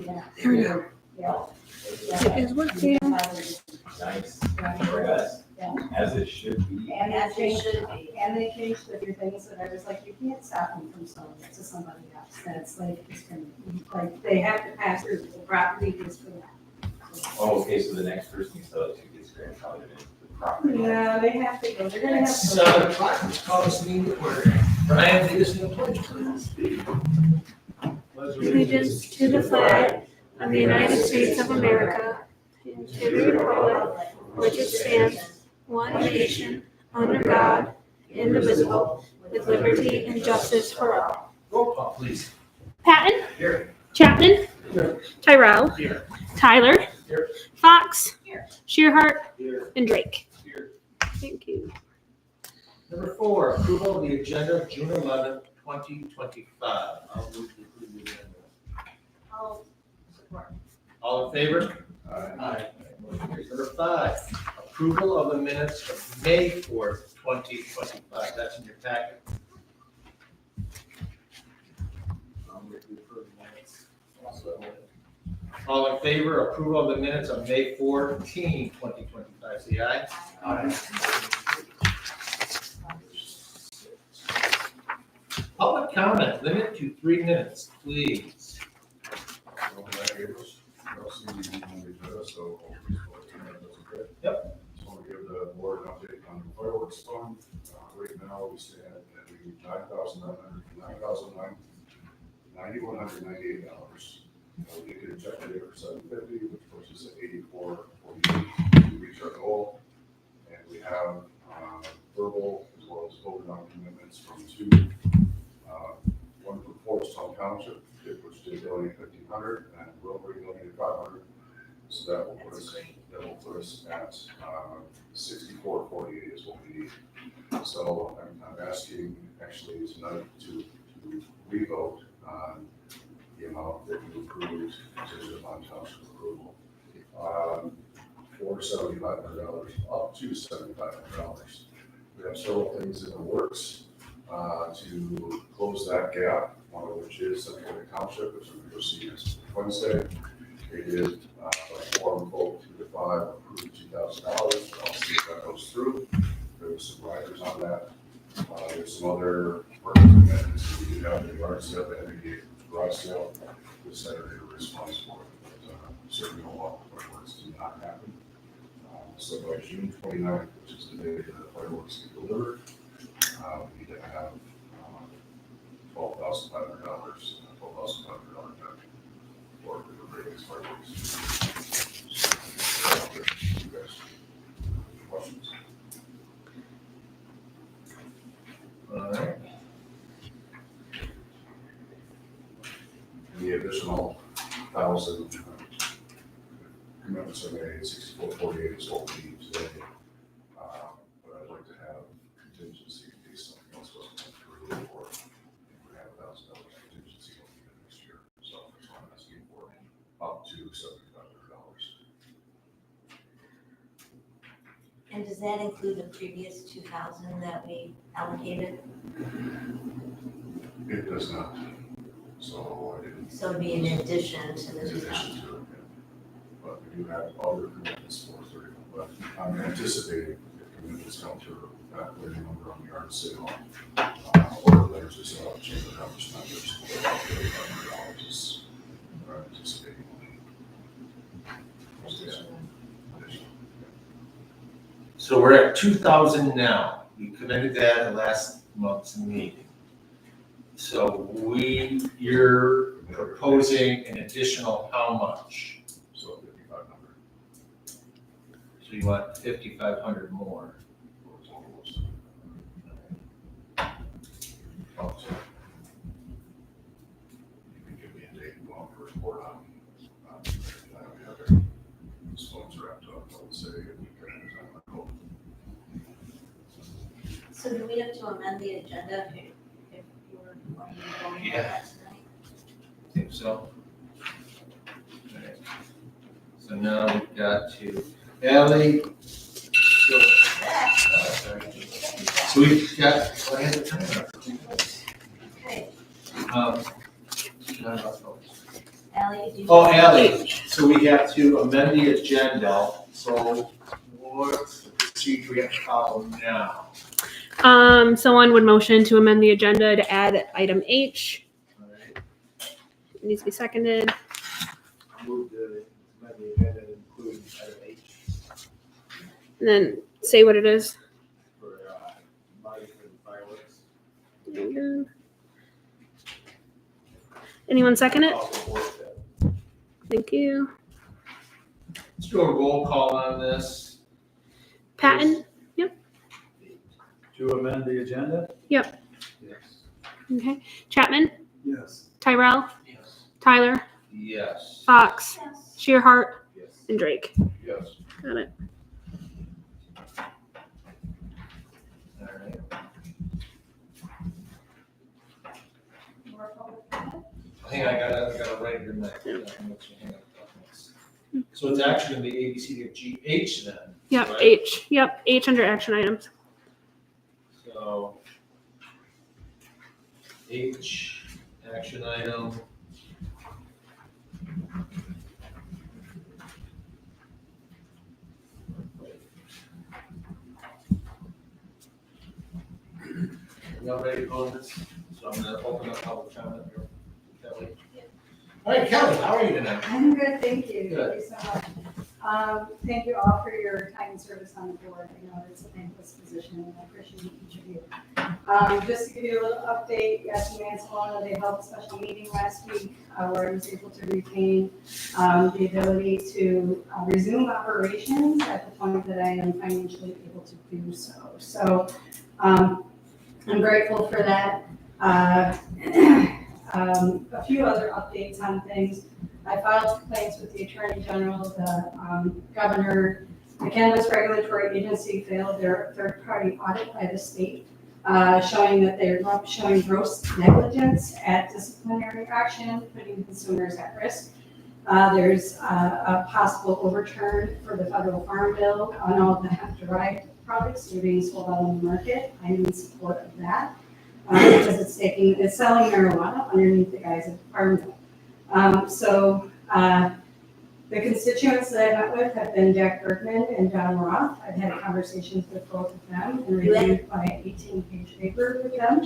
There we go. It is working. Nice. Yes. As it should be. And as they should be. And they changed a few things that I was like, you can't stop them from selling it to somebody else. That's like, it's gonna, like, they have to pass through the property is for that. Oh, okay, so the next person you sell it to gets grandfathered into the property. No, they have to go, they're gonna have It's to. 7 o'clock, let's call this meeting to order. Brian, lead us in the pledge, please. Allegiance to the flag of the United States of America and to the republic which it stands, one nation, under God, indivisible, with liberty and justice for all. Roll call, please. Patton, Here. Chapman, Here. Tyrell, Here. Tyler, Here. Fox, Here. Shearhart, Here. and Drake. Here. Thank you. Number 4, approval of the agenda, June 11th, 2025. I'll move to approve the agenda. I'll support. All in favor? Aye. Motion carries. Number 5, approval of the minutes of May 4th, 2025. That's in your packet. I'll move to approve the minutes. All in favor, approval of the minutes of May 14, 2025, say aye. Public comment, limit to 3 minutes, please. Yep. Just want to give the board an update on the fireworks fund. Right now, we stand at $9,198. We did check it for $750, which pushes at $84.48 to reach our goal. And we have verbal as well as voted on commitments from 2, one from Forestall Township, which did donate $1,500, and Rotary donated $500. So that will put us at 64.48 is what we need. So I'm asking actually tonight to revote on the amount that you approved to the township approval. For $7,500 up to $7,500. We have several things in the works to close that gap, one of which is Central Township, which we're going to proceed next Wednesday. They did by forum vote 2 to 5 approved $2,000. I'll see if that goes through. There was some riders on that. There's some other work commitments we do have in the yard sale, the energy garage sale. The Saturday response for it. But certainly a lot of fireworks do not happen. So by June 29th, which is the day that the fireworks get delivered, we need to have $12,500 check for the biggest fireworks. You guys, questions? All right. The additional 1,000 commitments are made, 64.48 is what we need today. But I'd like to have contingency in case something else wasn't through, or if we have $1,000 contingency next year. So that's what I'm asking for, up to $7,500. And does that include the previous 2,000 that we allocated? It does not. So I didn't. So it'd be in addition to the In 2,000. addition to it, yeah. But we do have other commitments for 30, but I'm anticipating if commitments come through, that clear number on the yard sale, or letters to sell, chamber of commerce members, about $3,500 is what I'm anticipating. Additional. So we're at 2,000 now. We committed that at last month's meeting. So you're proposing an additional how much? So 5,500 So you want 5,500 more. for total. Oh, You can give me a date and go on for a report on, we have their phones wrapped up, I would say, if we can, on my goal. So do we have to amend the agenda if you were wanting to go into Yeah. that tonight? I think so. Alright. So now we've got to Ally. So we've got, well, I had the timer. Okay, John, I'll go. Ally, did you? Oh, Ally, so we have to amend the agenda, so what's the procedure we have to follow now? Someone would motion to amend the agenda to add item H. All right, It needs to be seconded. Move the agenda to include item H And then say what it is. for money for the fireworks. There you go. Anyone second it? I'll support that. Thank you. let's do a roll call on this. Patton? To amend the agenda? Yep. Yes. Okay. Chapman? Yes. Tyrell? Yes. Tyler? Yes. Fox? Yes. Shearhart? Yes. And Drake. Yes. Got it. All right. More public comment? Hang on, I gotta write your neck. So it's actually gonna be A, B, C, D, F, G, H then? Yep. right? H. Yep. H under action items. So H, action item. Y'all ready to go on this? So I'm gonna open up public comment here. Kelly. All right, Kelly, how are you tonight? I'm good, thank you. Good. Thank you so much. Thank you all for your time and service on the board. I know it's a thankless position, and I appreciate each of you. Just to give you a little update, yes, Mansalona, they held a special meeting last week where I was able to retain the ability to resume operations at the point that I am financially able to do so. So I'm grateful for that. A few other updates on things. I filed complaints with the Attorney General, the Governor. The Cannabis Regulatory Agency failed their third-party audit by the state, showing that they're showing gross negligence at disciplinary action, putting consumers at risk. There's a possible overturn for the federal farm bill on all of the hemp-derived products that are being sold out on the market. I'm in support of that. Because it's selling marijuana underneath the guise of farm bill. The constituents that I met with have been Jack Bergman and John Roth. I've had conversations with both of them and reviewed my 18-page paper with them.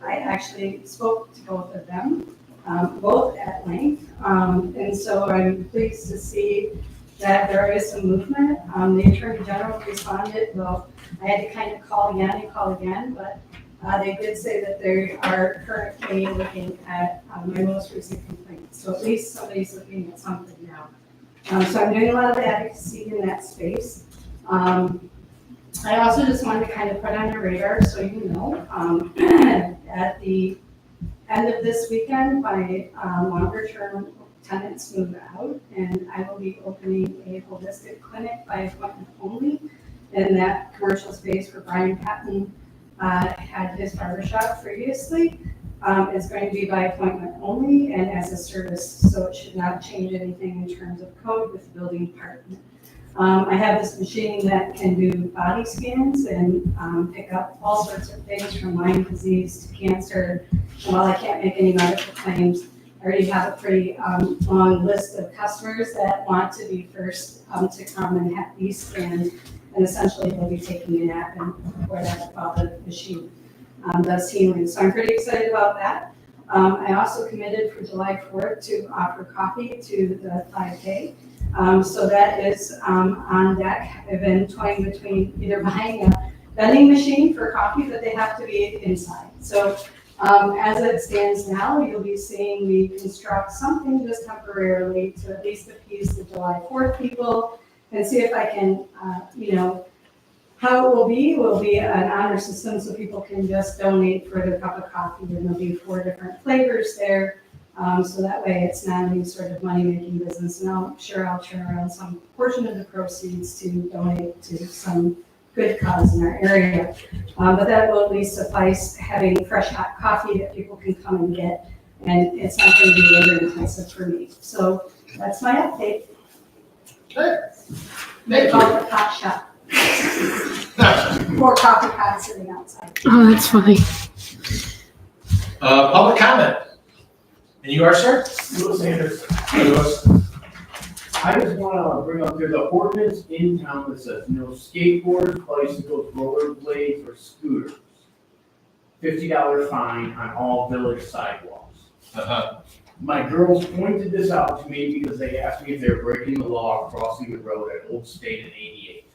I actually spoke to both of them, both at length. And so I'm pleased to see that there is some movement. The Attorney General responded, well, I had to kind of call again, but they did say that they are currently looking at my most recent complaint. So at least somebody's looking at something now. So I'm doing a lot of advocacy in that space. I also just wanted to kind of put on your radar so you know, at the end of this weekend, my longer term tenants move out, and I will be opening a holistic clinic by appointment only in that commercial space where Brian Patton had his barbershop previously. It's going to be by appointment only and as a service, so it should not change anything in terms of code with the building department. I have this machine that can do body scans and pick up all sorts of things from Lyme disease to cancer. And while I can't make any medical claims, I already have a pretty long list of customers that want to be first to come and have these scanned. And essentially they'll be taking a nap and whatever while the machine does healing. So I'm pretty excited about that. I also committed for July 4th to offer coffee to the 5K. So that is on deck. I've been toying between either buying a vending machine for coffee, but they have to be inside. So as it stands now, you'll be seeing me construct something just temporarily to at least appease the July 4th people and see if I can, how it will be an honor system so people can just donate for their cup of coffee, and there'll be 4 different flavors there. So that way it's not any sort of money-making business, and I'm sure I'll turn around some portion of the proceeds to donate to some good cause in our area. But that will at least suffice, having fresh hot coffee that people can come and get, and it's not going to be labor intensive for me. So that's my update. Good. They call it hot shop. 4 coffee pots sitting outside. Oh, that's funny. Public comment. And you are, sir? Louis Anderson. Hey, Louis. I just wanna bring up, there's an ordinance in town that says no skateboards, bicycles, rollerblades, or scooters. $50 fine on all village sidewalks. Uh-huh. My girls pointed this out to me because they asked me if they're breaking the law crossing the road at Old State and 88.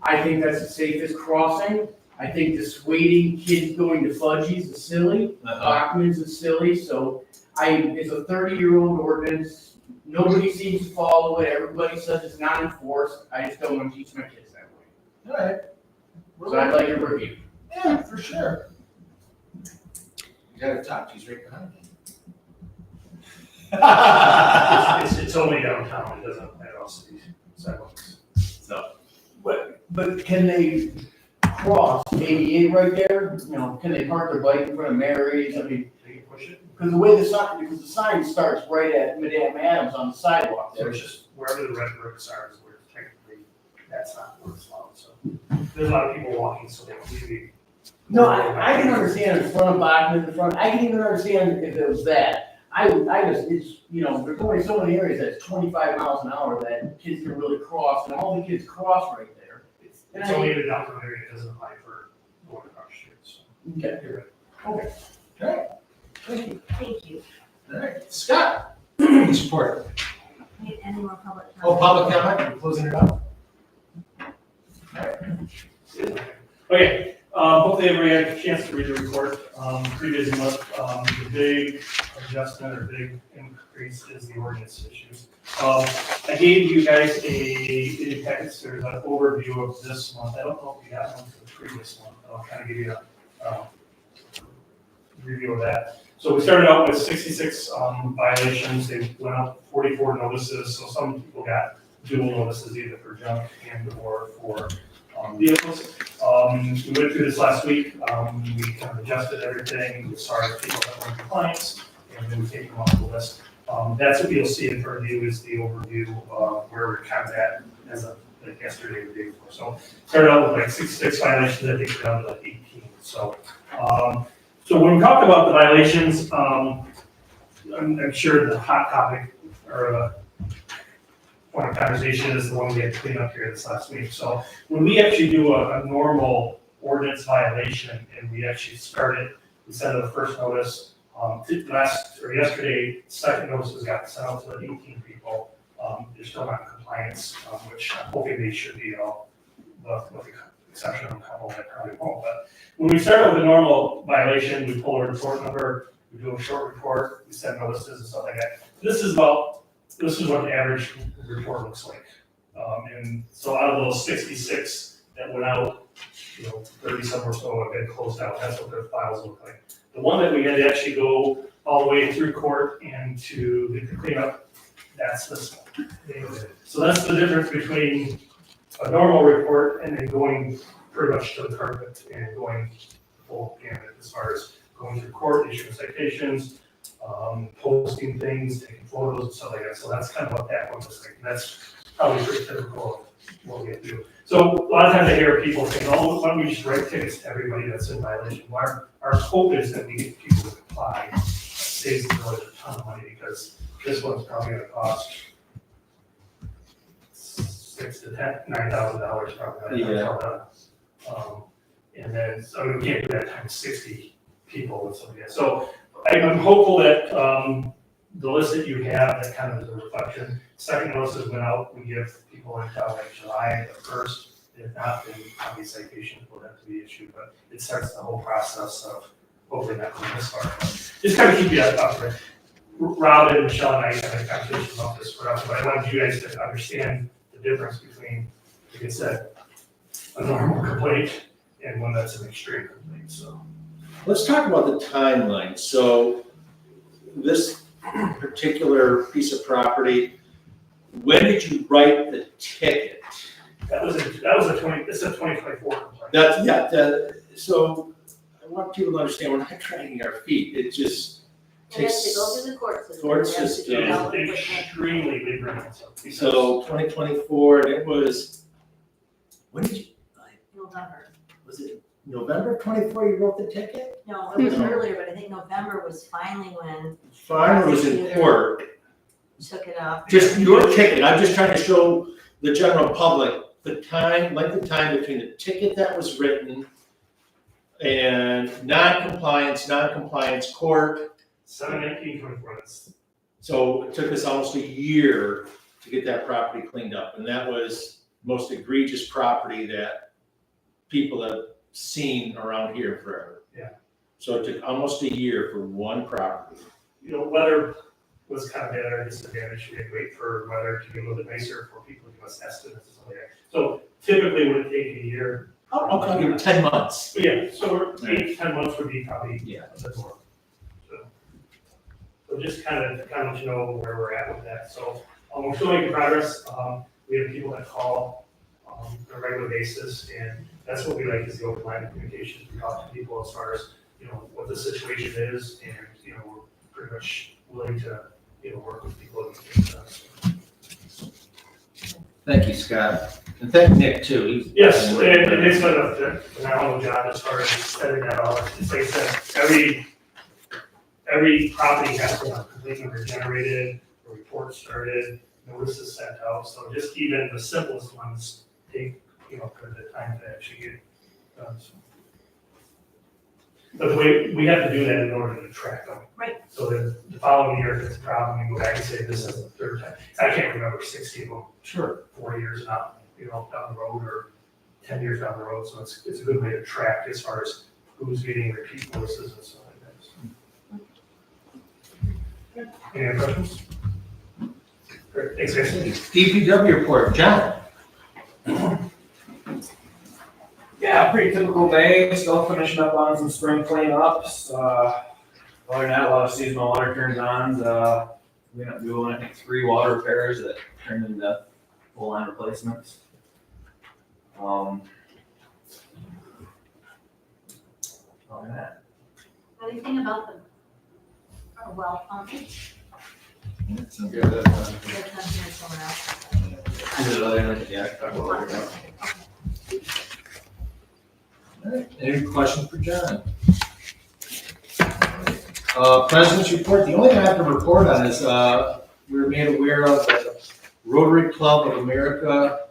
I think that's the safest crossing. I think dissuading kids going to Fudgies is silly. Uh-huh. Bachman's is silly, so it's a 30-year-old ordinance. Nobody seems to follow it. Everybody says it's not enforced. I just don't want to teach my kids that way. All right. So I'd like a review. Yeah, for sure. You gotta talk, he's right behind you. It's only downtown, it doesn't have all city sidewalks. But can they cross 88 right there? You know, can they park their bike in front of Mary's? I mean, They can push it, because the sign starts right at Madame Adams on the sidewalk so there. it's just wherever the red bricks are is where technically that's not where it's allowed, so. There's a lot of people walking, so they maybe. No, I can understand in front of Bachman, in front, I can even understand if it was that. I just, it's, you know, there's only so many areas that's 25 miles an hour that kids can really cross, and all the kids cross right there. It's only in the downtown area, it doesn't apply for going across the street, so. Okay. You're right. Okay. Thank you. Thank you. All right, Scott, please report. Need any more public comment? Oh, public comment, you're closing it up? Okay, hopefully everybody had a chance to read the report. Previous month, the big adjustment or big increase is the ordinance issues. I gave you guys in the packets, there's an overview of this month. I don't know if you got one for the previous month, but I'll kind of give you a review of that. So we started out with 66 violations. They went out 44 notices, so some people got dual notices either for junk and or for vehicles. We went through this last week. We kind of adjusted everything. We started people that were in compliance, and then we take them off the list. That's what you'll see in front of you is the overview of where we're kind of at as of like yesterday or the day before. So started out with like 66 violations. I think we're down to like 18. So when we talk about the violations, I'm sure the hot topic or point of conversation is the one we had to clean up here this last week. So when we actually do a normal ordinance violation and we actually start it, we send out the first notice. Yesterday, second notices got sent out to the 18 people. They're still not in compliance, which I'm hoping they should be, with the exception of a couple that probably won't. But when we start with a normal violation, we pull a report number, we do a short report, we send notices and stuff like that. This is what the average report looks like. And so out of those 66 that went out, 30 some or so have been closed out. That's what their files look like. The one that we had to actually go all the way through court and to get the cleanup, that's this one. So that's the difference between a normal report and then going pretty much to the carpet and going full gamut as far as going through court, issuing citations, posting things, taking photos and stuff like that. So that's kind of what that one looks like. And that's probably pretty typical of what we have to do. So a lot of times I hear people saying, oh, why don't we just write tickets to everybody that's in violation? Well, our hope is that we get people to comply. It saves the village a ton of money because this one's probably going to cost $6,000 to $9,000 probably. And then, so we can't do that times 60 people with something. So I'm hopeful that the list that you have, that kind of is a reflection. Second notices went out, we give people until like July the 1st. If not, then probably citations will have to be issued, but it starts the whole process of hopefully not going this far. Just kind of keep you up there. Rob and Michelle and I had a conversation about this for us, but I wanted you guys to understand the difference between, like I said, a normal complaint and one that's an extreme complaint, so. Let's talk about the timeline. So this particular piece of property, when did you write the ticket? It's a 2024 complaint. So I want people to understand, we're not dragging our feet. It just It has takes. to go through the court system. Court It has to system. be all It is equipment. extremely labor intensive. because So 2024, and it was, when did you, November. was it November 24, you wrote the ticket? No, it was earlier, but I think November was finally when Fine, it was in court. we took it up. Just your ticket, I'm just trying to show the general public the time, length of time between the ticket that was written and non-compliance, court. 7/19/24, that's, So it took us almost a year to get that property cleaned up, and that was most egregious property that people have seen around here forever. Yeah. So it took almost a year for one property. weather was kind of at our disadvantage. We had to wait for weather to be a little bit nicer for people to give us estimates and stuff like that. So typically it would take a year. I'll give it 10 months. But yeah, so 8 to 10 months would be probably Yeah. a bit more. So just kind of let you know where we're at with that. So we're still making progress. We have people that call on a regular basis, and that's what we like is the open line of communication. We talk to people as far as, what the situation is, and, we're pretty much willing to, work with people. Thank you, Scott. And thank Nick, too. Yes, and it's been a phenomenal job as far as setting that all. It's like I said, every property has to have completely regenerated, a report started, notices sent out. So just even the simplest ones take, for the time to actually get done. So. But the way, we have to do that in order to track them. Right. So that the following year, if it's a problem, we go back and say, this is the third time. I can't remember 60 of them. Sure. 4 years now, down the road, or 10 years down the road. So it's a good way to track as far as who's getting repeat voices and stuff like that. So. Any other questions? Great, thanks, guys. DPW report, John. Yeah, pretty typical day, still finishing up on some spring cleanups. Other than that, a lot of seasonal water turns on. We ended up doing, I think, 3 water repairs that turned into full line replacements. Other than that. Anything about the, well pumping? Is it They're coming here somewhere else. other than, yeah, talk about it. All right, any questions for John? President's report, the only thing I have to report on is, we were made aware of that the Rotary Club of America,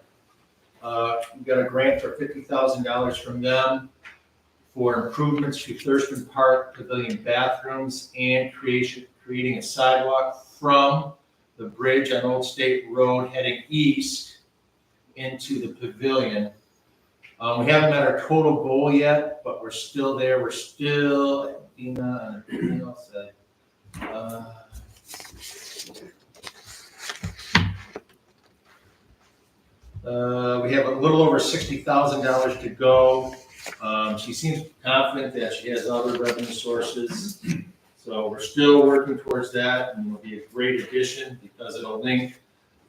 we got a grant for $50,000 from them for improvements to Thurston Park Pavilion bathrooms and creating a sidewalk from the bridge on Old State Road heading east into the pavilion. We haven't met our total goal yet, but we're still there. We're still, Dina and everything else said. We have a little over $60,000 to go. She seems confident that she has other revenue sources. So we're still working towards that, and it'll be a great addition because it'll link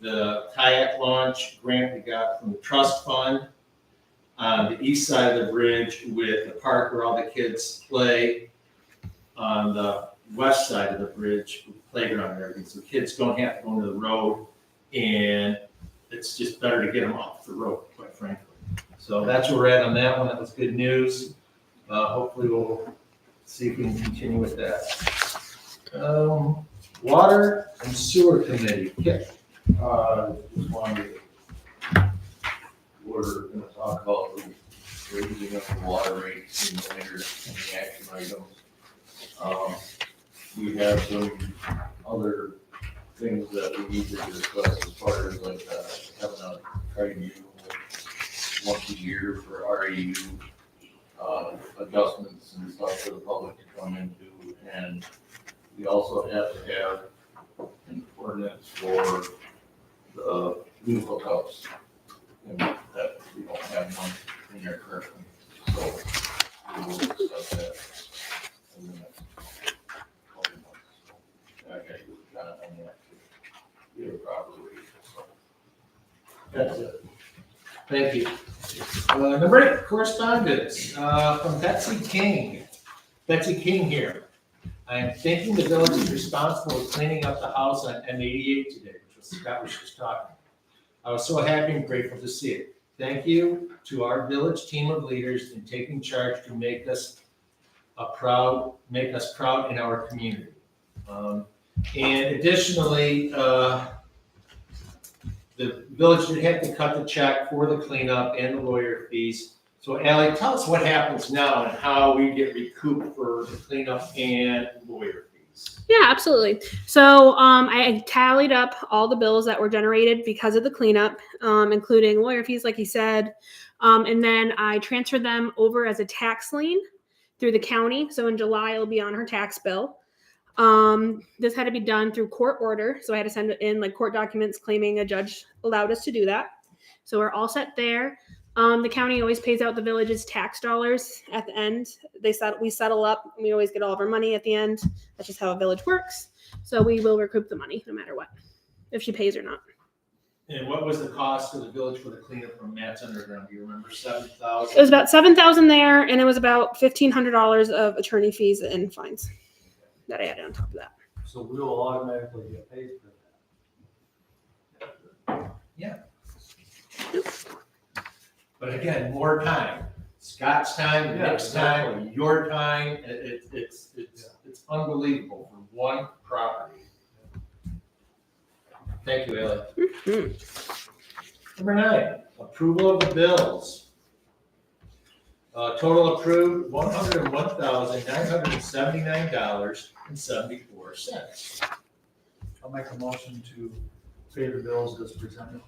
the kayak launch grant we got from the trust fund on the east side of the bridge with the park where all the kids play on the west side of the bridge with the playground and everything. So kids don't have to go into the road, and it's just better to get them off the road, quite frankly. So that's where we're at on that one. That was good news. Hopefully we'll see if we can continue with that. Water and Sewer Committee, Kip. Just wanted to, we're gonna talk about raising up the water rates in the winter and the action items. We have some other things that we need to discuss as far as like, having a tribunal once a year for REU, adjustments and stuff for the public to come into. And we also have to have an ordinance for the new hookups, and that we don't have one in there currently. So we will discuss that in the next couple months. I guess we kind of on that to get a proper rate. So That's it. Thank you. Number 8, correspondence from Betsy King. Betsy King here. I am thinking the village is responsible for cleaning up the house on M88 today, which was Scott was just talking. I was so happy and grateful to see it. Thank you to our village team of leaders in taking charge to make us proud in our community. And additionally, the village did have to cut the check for the cleanup and the lawyer fees. So Ally, tell us what happens now and how we get recouped for the cleanup and lawyer fees. Yeah, absolutely. So I tallied up all the bills that were generated because of the cleanup, including lawyer fees, like you said. And then I transferred them over as a tax lien through the county. So in July, it'll be on her tax bill. This had to be done through court order. So I had to send in like court documents claiming a judge allowed us to do that. So we're all set there. The county always pays out the village's tax dollars at the end. We settle up and we always get all of our money at the end. That's just how a village works. So we will recoup the money no matter what, if she pays or not. And what was the cost of the village for the cleanup from Matt's Underground? Do you remember? $7,000? It was about $7,000 there, and it was about $1,500 of attorney fees and fines that I added on top of that. So we'll automatically get paid for that. But again, more time. Scott's time, Yeah, Nick's time, your time. It's unbelievable for one property. Thank you, Ally. Number 9, approval of the bills. Total approved, $101,979.74. I'll make a motion to pay the bills as presented.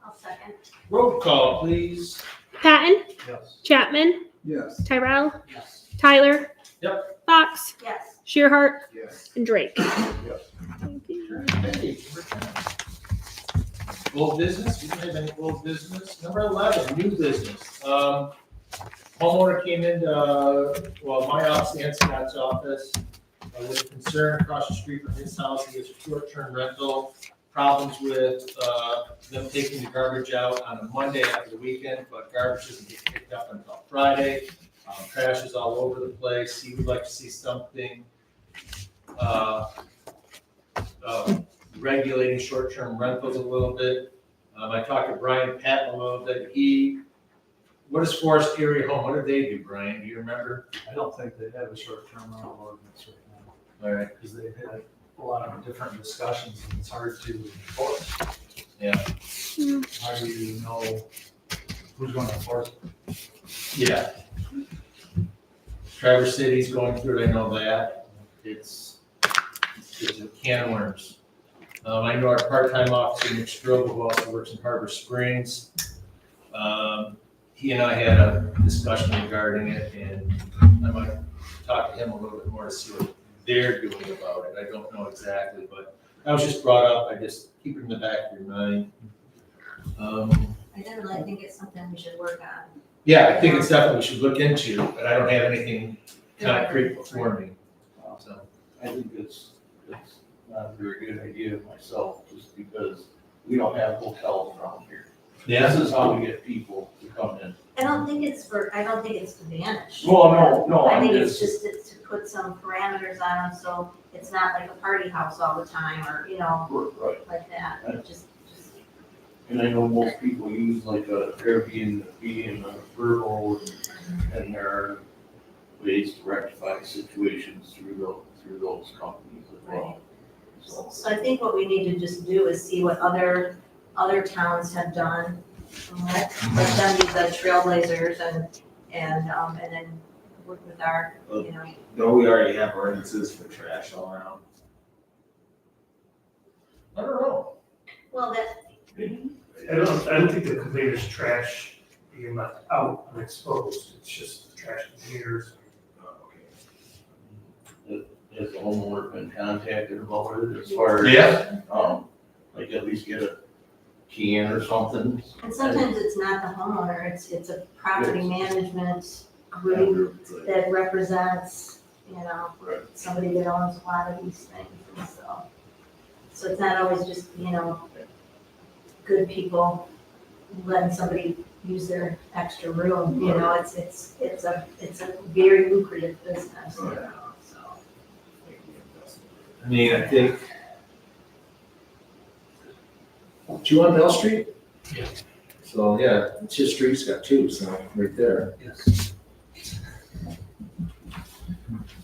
I'll second. Roll call, please. Patton, Yes. Chapman, Yes. Tyrell, Yes. Tyler. Yep. Fox, Yes. Shearhart, Yes. and Drake. Yes. Thank you. Old business, we don't have any old business. Number 11, new business. Homeowner came into, my office and Scott's office with concern across the street from his house. He has a short-term rental, problems with them taking the garbage out on a Monday after the weekend, but garbage doesn't get picked up until Friday. Trash is all over the place. He would like to see something regulating short-term rentals a little bit. I talked to Brian Patton a little bit. What is Forest Area Home? What do they do, Brian? Do you remember? I don't think they have a short-term rental ordinance right now, All right. because they've had a lot of different discussions, and it's hard to enforce. Yeah. How do you know who's going to enforce it? Yeah. Traverse City's going through it, I know that. It's a can of worms. I know our part-time officer, Nick Strobel, who also works in Harbor Springs. He and I had a discussion regarding it, and I might talk to him a little bit more to see what they're doing about it. I don't know exactly, but I was just brought up, I just keep it in the back of your mind. I definitely think it's something we should work on. Yeah, I think it's definitely we should look into, but I don't have anything concrete before me, so. I think it's not a very good idea myself, just because we don't have hotels around here. This is how we get people to come in. I don't think it's to vanish. Well, no, I I'm think it's just, just to put some parameters on them, so it's not like a party house all the time, or, right, like that. Just and I know most people use like a Airbnb and a Vrbo, and there are ways to rectify situations through those companies as well. So I think what we need to just do is see what other towns have done. Let them be the trailblazers and then work with our, No, we already have ordinances for trash all around. I don't know. well, that, I don't think the complaint is trash being left out unexposed. It's just the trash containers. Has the homeowner been contacted about it as far as? Yeah. Like at least get a can or something? and sometimes it's not the homeowner, it's a property management group that represents, Right. somebody that owns a lot of these things, and so it's not always just, good people letting somebody use their extra room, it's a very lucrative business, so. I mean, I think. Do you want Mill Street? Yeah. So So, yeah, it's history, it's got two, so, right there. Yes.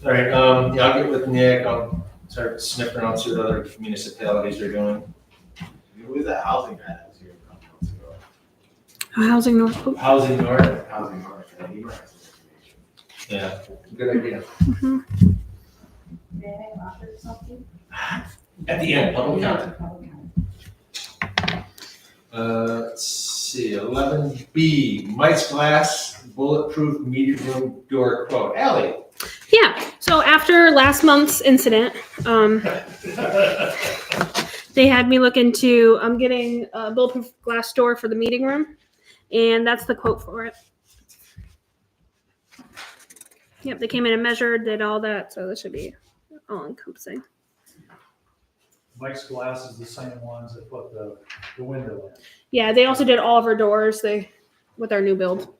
All right, yeah, I'll get with Nick, I'll start sniffing around, see what other municipalities are doing. Who was that housing guy that was here a couple months ago? Housing North. Housing North, Housing North, and he might have some information. yeah, good idea. May I offer something? At the end, public comment. Public comment. Let's see, 11B, Mike's Glass bulletproof meeting room door quote. Ally. Yeah. So after last month's incident, they had me look into getting a bulletproof glass door for the meeting room, and that's the quote for it. Yep, they came in and measured, did all that, so this should be all encompassing. Mike's Glass is the same ones that put the window in. Yeah, they also did all of our doors. With our new build.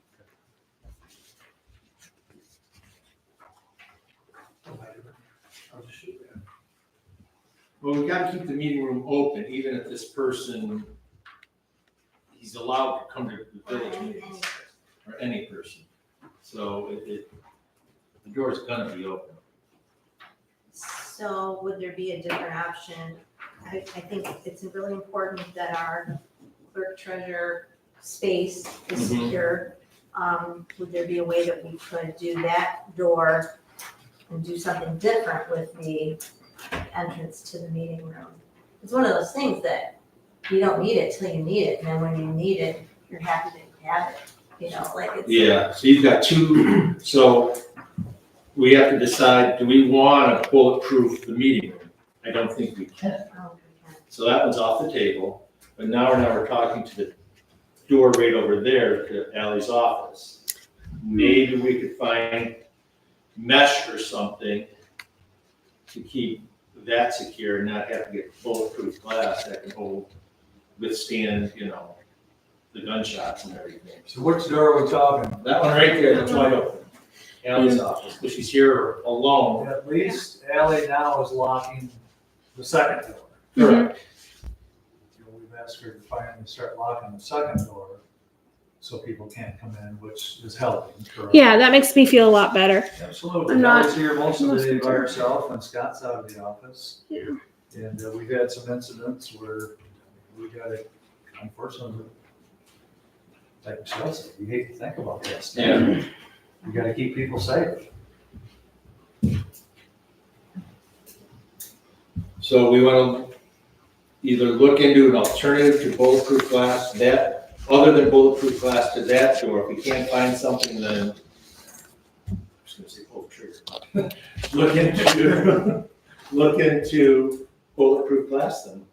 Well, we gotta keep the meeting room open, even if this person, he's allowed to come to the village meetings, or any person. So the door's gonna be open. So would there be a different option? I think it's really important that our clerk treasurer space is Mhm. secure. Would there be a way that we could do that door and do something different with the entrance to the meeting room? It's one of those things that you don't need it till you need it, and then when you need it, you're happy to have it, you know, like it's. Yeah, so you've got two, so we have to decide, do we want to bulletproof the meeting room? I don't think we can. Oh, okay. So that one's off the table, but now we're talking to the door right over there to Ally's office. Maybe we could find mesh or something to keep that secure and not have to get bulletproof glass that can withstand, the gunshots and everything. So which door are we talking? That one right there, that's wide open. Ally's office, but she's here alone. At least Ally now is locking the second door. Correct. We've asked her to finally start locking the second door so people can't come in, which is helping. Correct? Yeah, that makes me feel a lot better. Absolutely. I'm not- Ally's here most of the day I'm not by herself and Scott's out of the office. Yeah. And we've had some incidents where we got to, unfortunately, like Michelle said, you hate to think about that stuff. Yeah. You got to keep people safe. So we want to either look into an alternative to bulletproof glass, other than bulletproof glass to that door. If we can't find something, then I'm just gonna say pull the trigger. Look into bulletproof glass then.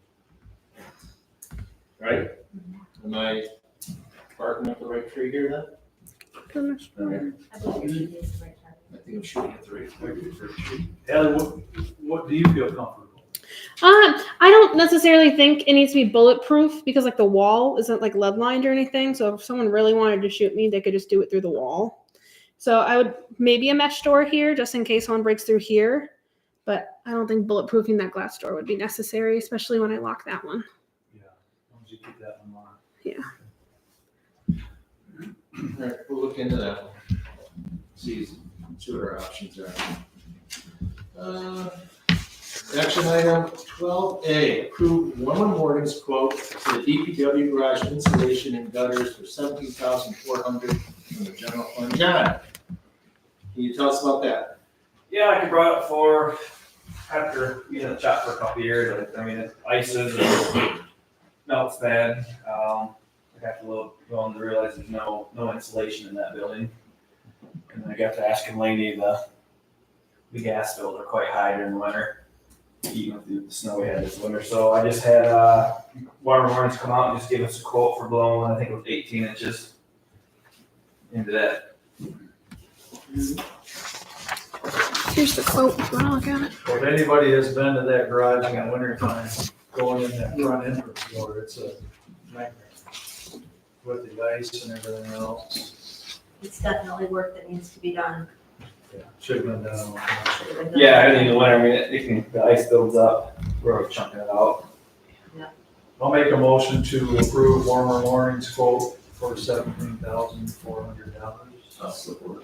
Right? Am I barking up the right tree here then? I believe she is the right target. I think I'm shooting at the right tree. Ally, what do you feel comfortable? I don't necessarily think it needs to be bulletproof because the wall isn't lead lined or anything. So if someone really wanted to shoot me, they could just do it through the wall. So I would maybe a mesh door here just in case someone breaks through here. But I don't think bulletproofing that glass door would be necessary, especially when I lock that one. Yeah, as long as you keep that one locked. All right, we'll look into that one. See what our options are. Action item 12A, approve Warmer Mornings quote for the DPW garage insulation and gutters for $17,400 from the general fund. John, can you tell us about that? Yeah, I can brought it for after being in the shop for a couple of years. It ices and melts bad. I got to go on to realize there's no insulation in that building. And I got to asking Laney, the gas bills are quite high during the winter, even with the snow we had this winter. So I just had Warmer Mornings come out and just give us a quote for blowing, I think it was 18 inches into that. Here's the quote if you want to look at it. If anybody has been to that garage in the winter time, going in that front entrance door, it's a nightmare. With the ice and everything else. It's definitely work that needs to be done. Yeah, should have been done. Yeah, everything in the winter, the ice builds up, we're chunking it out. I'll make a motion to approve Warmer Mornings quote for $17,400. I'll support.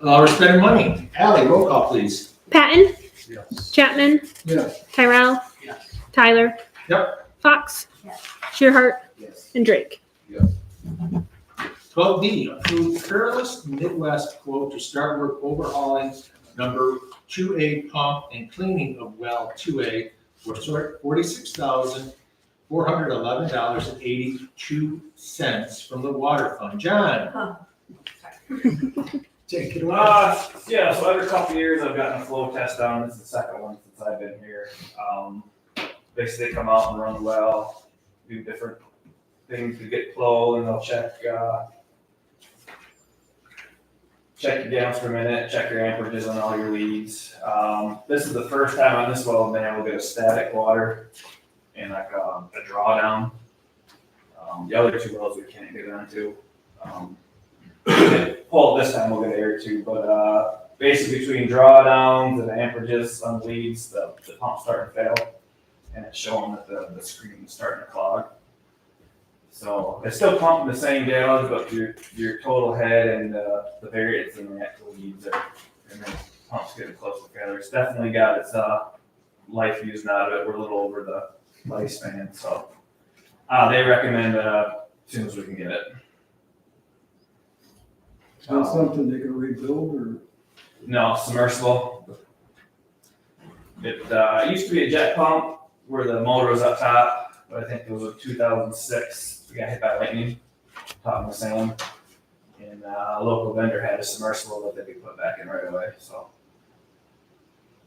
We're spending money. Ally, roll call, please. Patton, Yes. Chapman, Yes. Tyrell, Yes. Tyler. Yep. Fox. Yes. Shearhart Yes. and Drake. 12D, approve Peerless Midwest quote to start work overhauling number 2A pump and cleaning of well 2A for $46,411.82 from the water fund. John? Take it away. Yeah, so every couple of years I've gotten a flow test done. This is the second one since I've been here. Basically, they come out and run the well, do different things to get flow, and they'll check your downstream in it, check your amperages on all your leads. This is the first time on this well I've been able to get a static water and like a drawdown. The other two wells we can't get onto. Well, this time we'll get air too, but basically between drawdowns and amperages on leads, the pump's starting to fail, and it's showing that the screen is starting to clog. So it's still pumping the same gallons, but your total head and the variance in the actual leads are, and the pump's getting close to failure. It's definitely got its life used out of it. We're a little over the lifespan, so they recommend as soon as we can get it. Is that something they can rebuild or? No, submersible. It used to be a jet pump where the motor was up top, but I think it was in 2006. We got hit by lightning, caught in the sand. And a local vendor had a submersible that they could put back in right away. So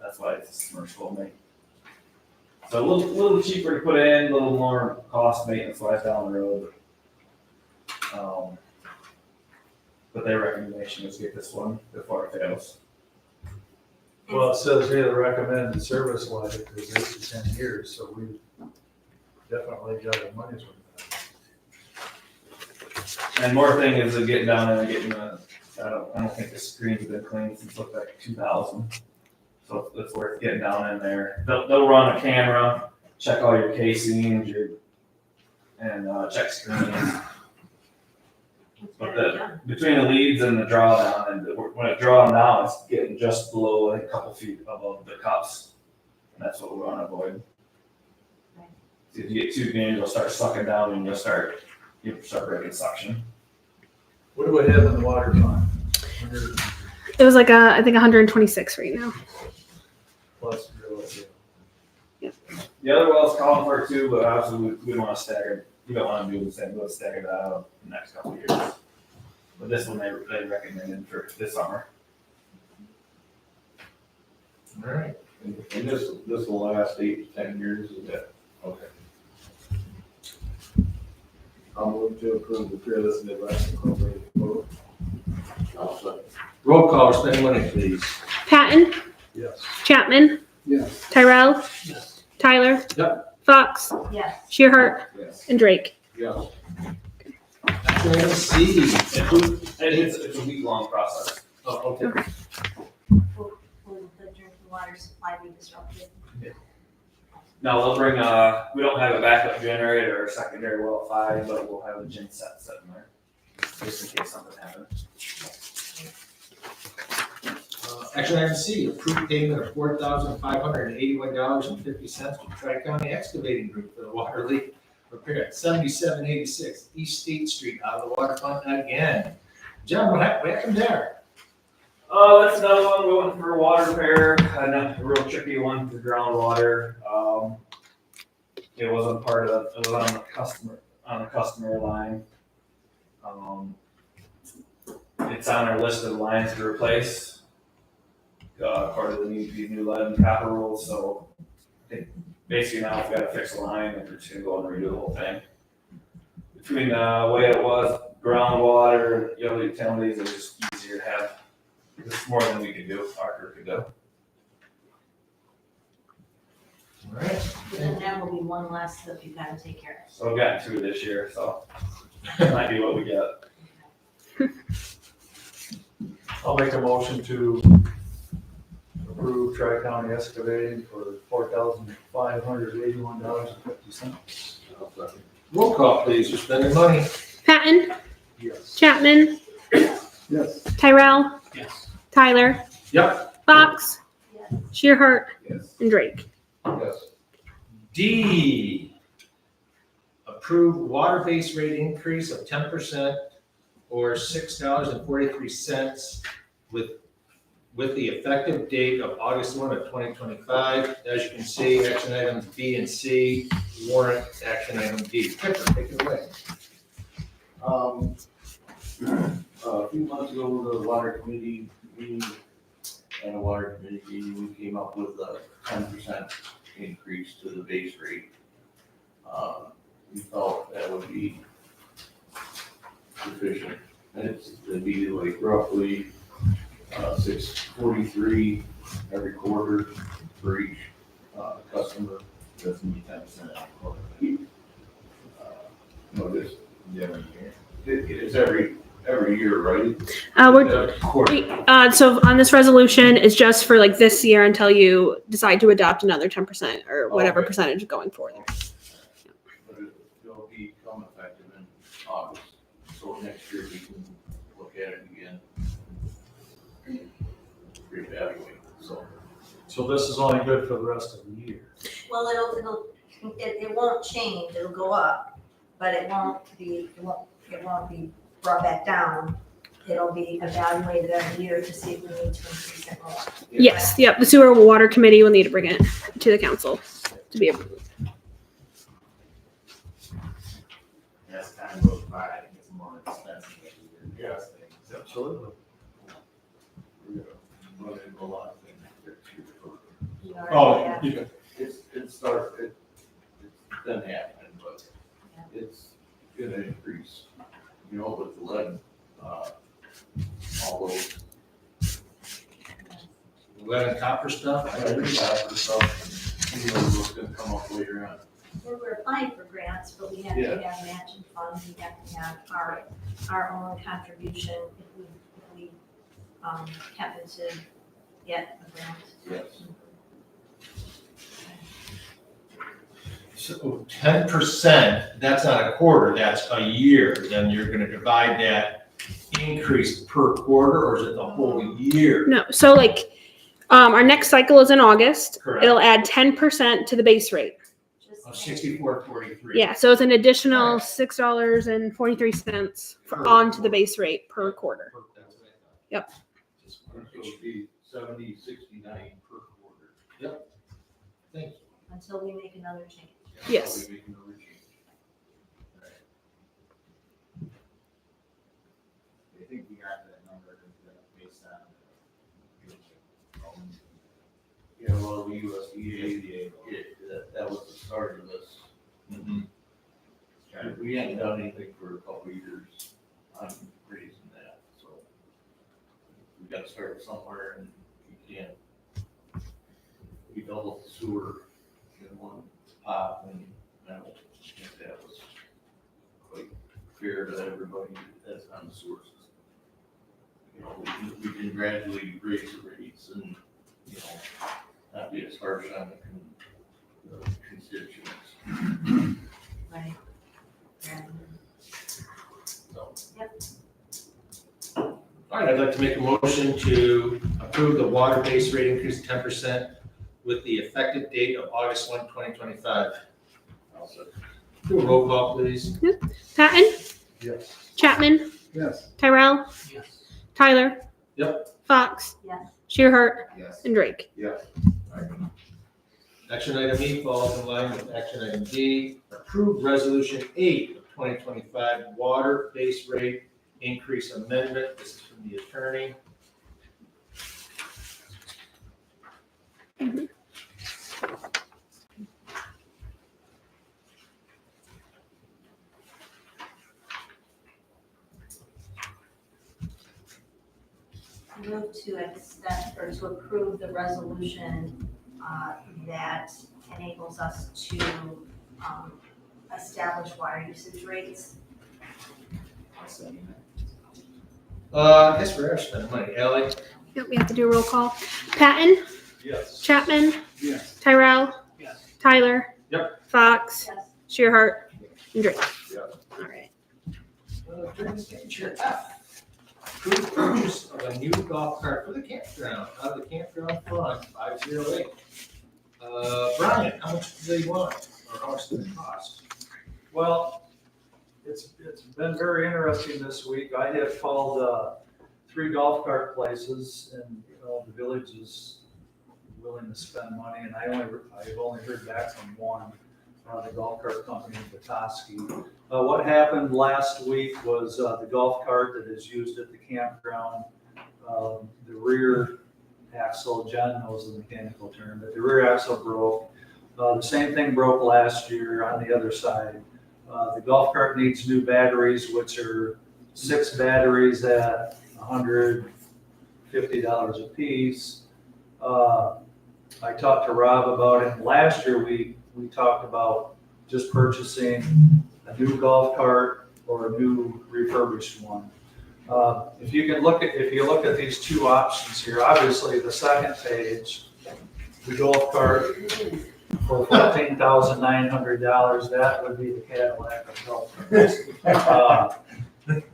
that's why it's a submersible mate. So a little cheaper to put in, a little more cost maintenance wise down the road. But their recommendation is get this one before it fails. Well, it says here the recommended service life is 8 to 10 years, so we definitely got our money's worth. And more thing is getting down there and getting I don't think the screen's been cleaned since like 2000. So it's worth getting down in there. They'll run a camera, check all your casings, and check screens. But between the leads and the drawdown, and when it draws down, it's getting just below a couple feet above the cups. And that's what we want to avoid. So if you get too big, you'll start sucking down and you'll start breaking suction. What do we have in the water fund? It was like I think 126 right now. Plus drill it. The other well's calling for it too, but obviously we don't want to stagger. We don't want to do the same. We'll stagger that out the next couple of years. But this one they recommended for this summer. All right. And this will last 8 to 10 years, is that? Okay. I'll move to approve the Peerless Midwest Incorporated quote. I'll second. Roll call, spending money, please. Patton, Yes. Chapman, Yes. Tyrell, Yes. Tyler. Yep. Fox, Yes. Shearhart Yes. and Drake. Yes. Item C. It's a week-long process. Oh, okay. Will the drinking water supply be disrupted? No, they'll bring, we don't have a backup generator or secondary well at 5, but we'll have a gen set sitting there, just in case something happens. Action item C, approved payment of $4,581.50 to Tri-County Excavating Group for the water leak repair at 7786 East State Street out of the water fund again. John, what happened there? That's another one. We went for a water repair, and a real tricky one for groundwater. It wasn't part of, it was on the customer line. It's on our list of lines to replace. Part of the new lead and copper rules, so I think basically now we've got to fix the line and we're just gonna go and redo the whole thing. Between the way it was, groundwater, other utilities, it was just easier to have. It's more than we could do, our crew could do. All right. Then there will be one less that you gotta take care of. So I've gotten 2 this year, so that might be what we get. I'll make a motion to approve Tri-County Excavating for $4,581.50. I'll second. Roll call, please, for spending money. Patton, Yes. Chapman, Yes. Tyrell, Yes. Tyler, Yep. Fox, Yes. Shearhart, Yes. and Drake. Yes. D, approve water base rate increase of 10% or $6.43 with the effective date of August 1 of 2025. As you can see, action items B and C warrant action item D. Clifford, take it away. A few months ago, the water committee meeting, and a water committee meeting, we came up with a 10% increase to the base rate. We felt that would be sufficient, and it'd be like roughly $6.43 every quarter for each customer. That's me 10% out. No, this, Yeah. it's every year, right? So on this resolution, it's just for like this year until you decide to adopt another 10% or whatever Okay. percentage going forward. But it'll become effective in August, so next year we can look at it again. Reevaluate, so. So this is only good for the rest of the year. Well, it won't change, it'll go up, but it won't be brought back down. It'll be evaluated every year to see if we need to increase it more. Yes, yep, the sewer water committee will need to bring it to the council to be approved. As time goes by, it gets more expensive every year. Yeah. Absolutely. We're gonna run into a lot of things next year. You know, Oh, yeah. you can. It's been happening, but it's gonna increase, you know, with the lead, all those. Lead and copper stuff? Every after stuff, you know, what's gonna come up later on. We're applying for grants, but we have to have matching funds, we have to have our own contribution if we happen to get a grant. Yes. So 10%, that's not a quarter, that's a year. Then you're gonna divide that increase per quarter, or is it the whole year? No, so like, our next cycle is in August. Correct. It'll add 10% to the base rate. Just Of 64.43. Yeah, so it's an additional $6.43 onto the base rate per quarter. Yep. So it'll be 70, 69 per quarter. Thank you. until we make another change. Yes. Until we make another change. I think we got that number based on. Yeah, well, the USDA, that was the start of this. Mhm. We hadn't done anything for a couple of years on raising that, so we gotta start somewhere, and you can't. We doubled the sewer in one pot, and I don't think that was quite fair to everybody that's on the sewer system. You know, we can gradually raise the rates and, you know, not be as harsh on the constituents. Right. So, All right, I'd like to make a motion to approve the water base rate increase of 10% with the effective date of August 1, 2025. I'll second. Do a roll call, please. Patton, Yes. Chapman, Yes. Tyrell, Yes. Tyler. Yep. Fox. Yes. Shearhart, Yes. and Drake. Action item E falls in line with action item D. Approve resolution 8 of 2025 water base rate increase amendment. This is from the attorney. Move to accept or to approve the resolution that enables us to establish water usage rates. I guess we're spending money. Ally? Yep, we have to do a roll call. Patton, Yes. Chapman, Yes. Tyrell, Yes. Tyler. Yep. Fox, Yes. Shearhart, and Drake. Yeah. All right. Turn this picture F. Approve purchase of a new golf cart for the campground, out of the campground fund, 508. Brian, how much do they want, or how much does it cost? Well, it's been very interesting this week. I have called 3 golf cart places, and the village is willing to spend money, and I've only heard back from one, the golf cart company in Petoskey. What happened last week was the golf cart that is used at the campground, the rear axle, John knows the mechanical term, but the rear axle broke. The same thing broke last year on the other side. The golf cart needs new batteries, which are 6 batteries at $150 a piece. I talked to Rob about it. Last year, we talked about just purchasing a new golf cart or a new refurbished one. If you look at these 2 options here, obviously the second page, the golf cart for $14,900, that would be the Cadillac of golf carts.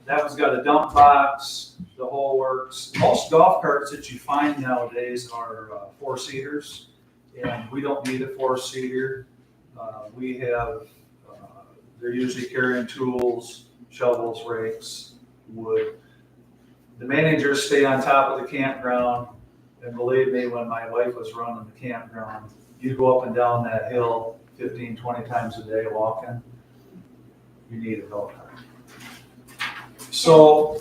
That one's got a dump box, the whole works. Most golf carts that you find nowadays are 4-seaters, and we don't need a 4-seater. We have, they're usually carrying tools, shovels, rakes, wood. The managers stay on top of the campground, and believe me, when my wife was running the campground, you go up and down that hill 15, 20 times a day walking, you need a golf cart. So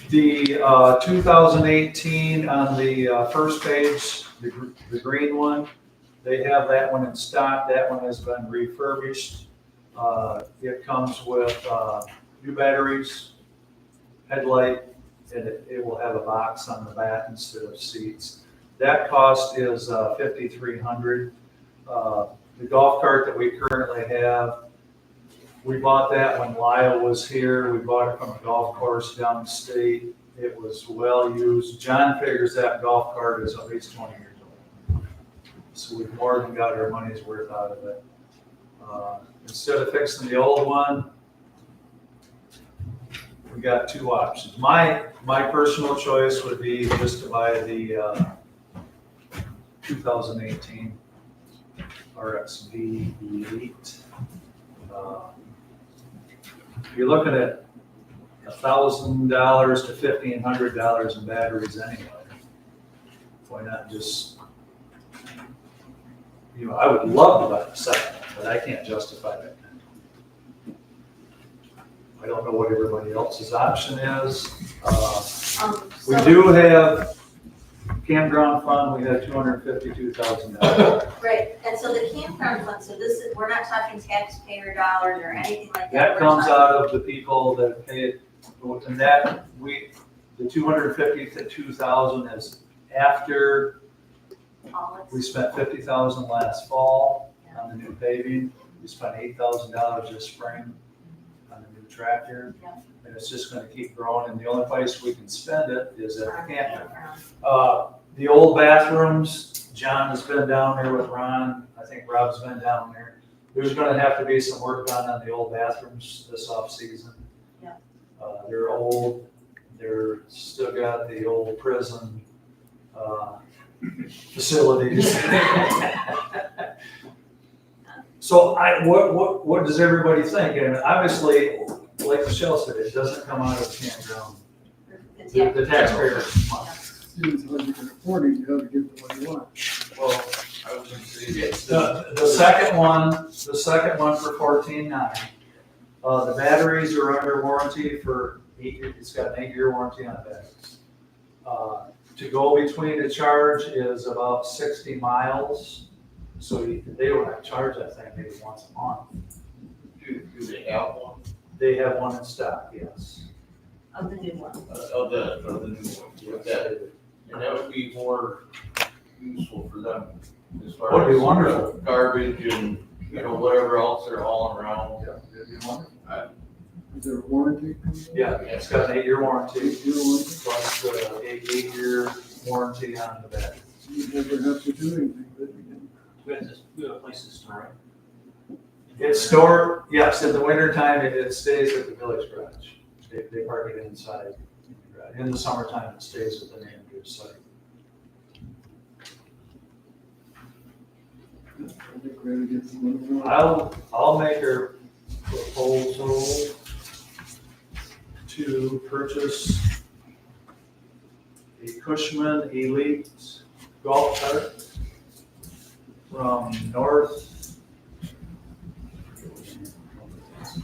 the 2018 on the first page, the green one, they have that one in stock. That one has been refurbished. It comes with new batteries, headlight, and it will have a box on the back instead of seats. That cost is $5,300. The golf cart that we currently have, we bought that when Lyle was here. We bought it from a golf course downstate. It was well used. John figures that golf cart is at least 20 years old. So we've more than got our money's worth out of it. Instead of fixing the old one, we got 2 options. My personal choice would be just to buy the 2018 RXV V8. You're looking at $1,000 to $1,500 in batteries anyway. Why not just, I would love to buy the second one, but I can't justify that. I don't know what everybody else's option is. We do have campground fund, we have $252,000. Right, and so the campground fund, so this is, we're not talking taxpayer dollars or anything like that. That We're comes talking- out of the people that pay it, and that, the $250 to $2,000 is after we spent $50,000 last fall on the new paving. We spent $8,000 this spring on the new tractor. Yeah. And it's just gonna keep growing, and the only place we can spend it is at the campground. The old bathrooms, John has been down there with Ron, I think Rob's been down there. There's gonna have to be some work done on the old bathrooms this off season. Yeah. They're old, they're still got the old prison, facilities. So what does everybody think? And obviously, like Michelle said, it doesn't come out of the campground, the taxpayers' money. Seems like you can afford it, you gotta give them what you want. Well, I was gonna say, yes. The second one for $14,900. The batteries are under warranty for 8 years. It's got an 8-year warranty on the batteries. To go between the charge is about 60 miles. So they don't charge that thing maybe once a month. Do they have one? They have one in stock, yes. Of the new one. Of the new one, with that, and that would be more useful for them as far as. Would be wonderful. Garbage and, whatever else they're hauling around. Yeah, it'd be wonderful. Is there a warranty? Yeah, it's got an 8-year warranty, 8-year warranty? plus the 8-year warranty on the battery. You never have to do anything with it again. We have a place to store it. It's stored, yes, in the wintertime, it stays at the village garage. They park it inside. In the summertime, it stays at the Andrews site. I think we ought to get some more. I'll make a proposal to purchase a Cushman Elite golf cart from North.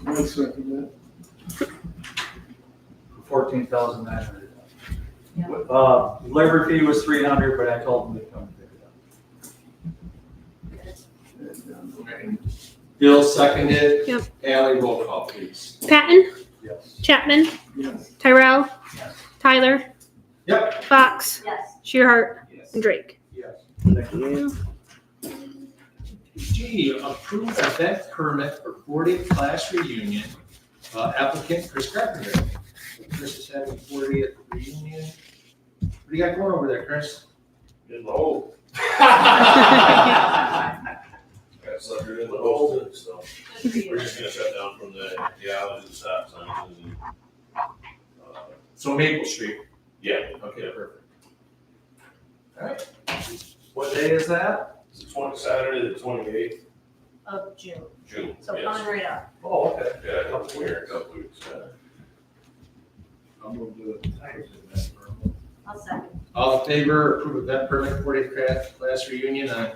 I'll second For $14,900. Yeah. Labor fee was $300, but I told them to come pick it up. that. Okay. Bill seconded. Yep. Ally, roll call, please. Patton, Yes. Chapman, Yes. Tyrell, Yes. Tyler, Yep. Fox, Yes. Shearhart, Yes. and Drake. Yes. Thank you. G, approve event permit for 40th class reunion, applicant Chris Carpenter. Chris is having 40th reunion. What do you got going over there, Chris? In the hole. Got suckered in the hole, so we're just gonna shut down from the alleys and stop signs and, So Maple Street. yeah. Okay, perfect. All right. What day is that? It's Saturday, the 28th Of June, June. so yes. coming right up. Oh, okay. Yeah, a couple weeks. I'm gonna do it. I'll second. All in favor, approve event permit 40th class reunion on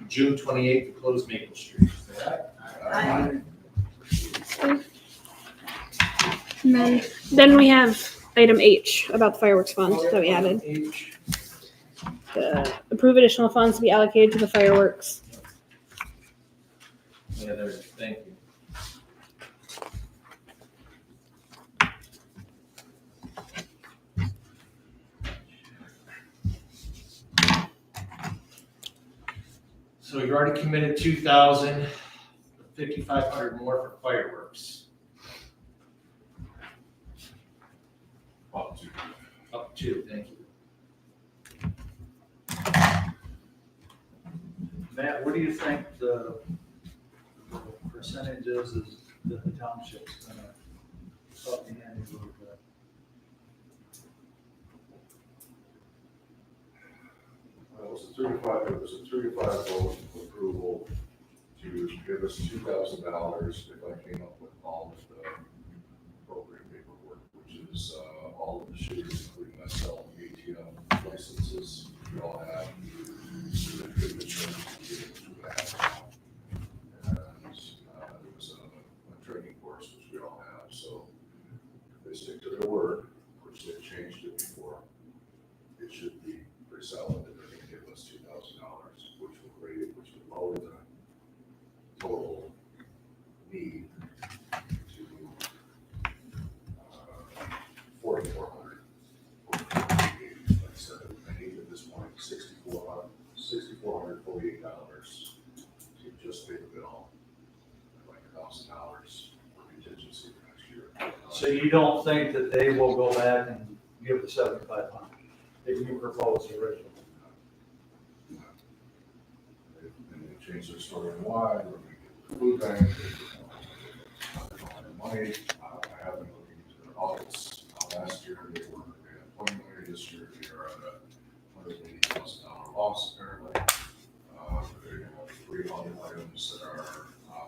June 28th to close Maple Street. Say aye. Aye. And then we have item H about the fireworks fund that we added. H. Approve additional funds to be allocated to the fireworks. Yeah, there, thank you. So we've already committed 2,000, 5,500 more for fireworks. Up to, thank you. Matt, what do you think the percentage is that the township's gonna up the ante a little bit? It was a 3-5 vote approval to give us $2,000 if I came up with all of the appropriate paperwork, which is all of the shooters, including myself, ATM licenses, we all have certificate of insurance, which we have. And there was a training course, which we all have, so if they stick to their word, which they've changed it before, it should be pretty solid that they're gonna give us $2,000, which would lower the total need to 4,400. Like I said, I need at this point $6,448 to just pay the bill, and like $1,000 for contingency for next year. So you don't think that they will go back and give the 7,500 that you proposed originally? And they changed their story on why, we're gonna get the food bank, they're going to money. I have been looking into their audits. Last year, they were at 20 million, this year, they are at $180,000 loss apparently. They have 3 audit items that are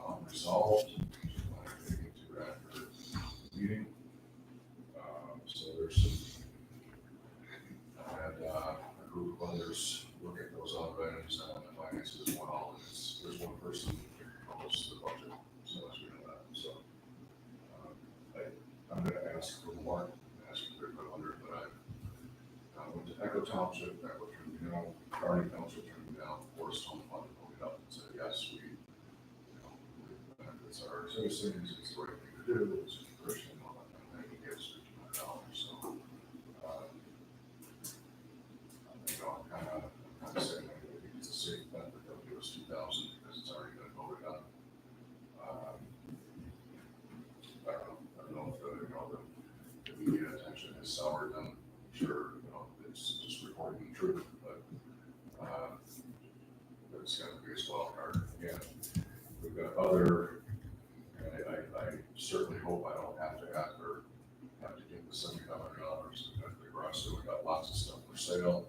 unresolved, which is what I'm getting into after the meeting. So there's some, I had a group of others look at those other items and the finances as well. There's one person who proposed the budget, so as we know that, so. I'm gonna ask for more, ask for $3,500, but I went to Echo Township, Echo turned me down, Kearney Township turned me down, Forest Home Fund pulled it up and said, yes, it's our citizens, it's the right thing to do, it's a Christian, all that kind of thing, it gives $1,500, so. I'm kind of saying, I think it's a safe bet that they'll give us 2,000 because it's already been voted on. I don't know if the media attention has soured them. Sure, it's just reporting the truth, but it's kind of the biggest wild card. Again, we've got other, and I certainly hope I don't have to sale.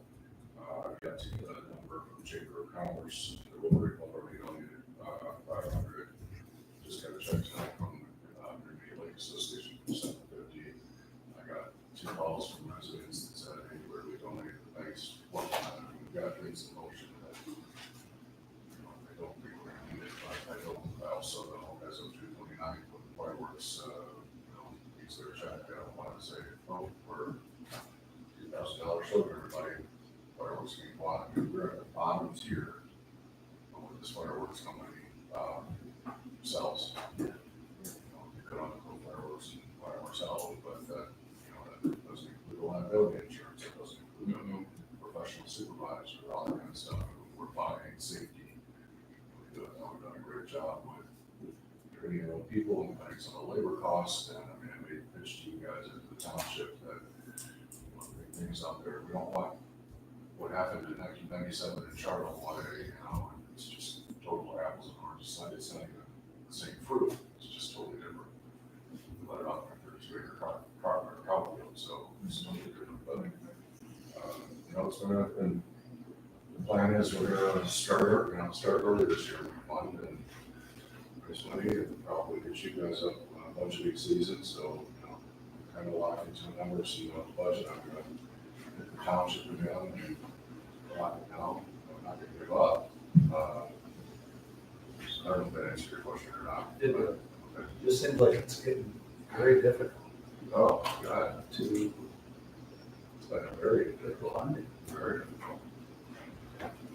I've got to get a number from Chamber of Commerce, the Rotary Club already donated, 500. Just got a check tonight from, Green Bay Lake Association for 750. I got 2 calls from residents that said, hey, where we donated, thanks. We've got things in motion that, I don't think we're gonna need it, but I also know as of June 29th, when the fireworks, needs their check, I don't want to say, oh, we're $2,000 short of everybody, fireworks can go on. I mean, we're at the bottom tier of what this fireworks company, sells. You could on the fireworks and fireworks out, but that, that doesn't include liability insurance, it doesn't include professional supervisor, all that kind of stuff. We're buying safety. We've done a great job with training our own people and paying some of the labor costs. And I mean, I made a pitch to you guys at the township that, big things out there. We don't want what happened in 1997 in Charlotte, it's just total apples and oranges. It's not even the same fruit, it's just totally different. We let it out there, 32 acre cow field, so it's totally different. But, it's gonna, and the plan is we're gonna start early this year. We fund and raise money and probably get you guys up on a budgeting season, so, kind of lock into a number, so you know the budget. I'm gonna hit the township again and lock it down. I'm not gonna give up. So I don't know if that answered your question or not. It but, just seems like it's getting very difficult oh, God, to it's been a very difficult, very difficult.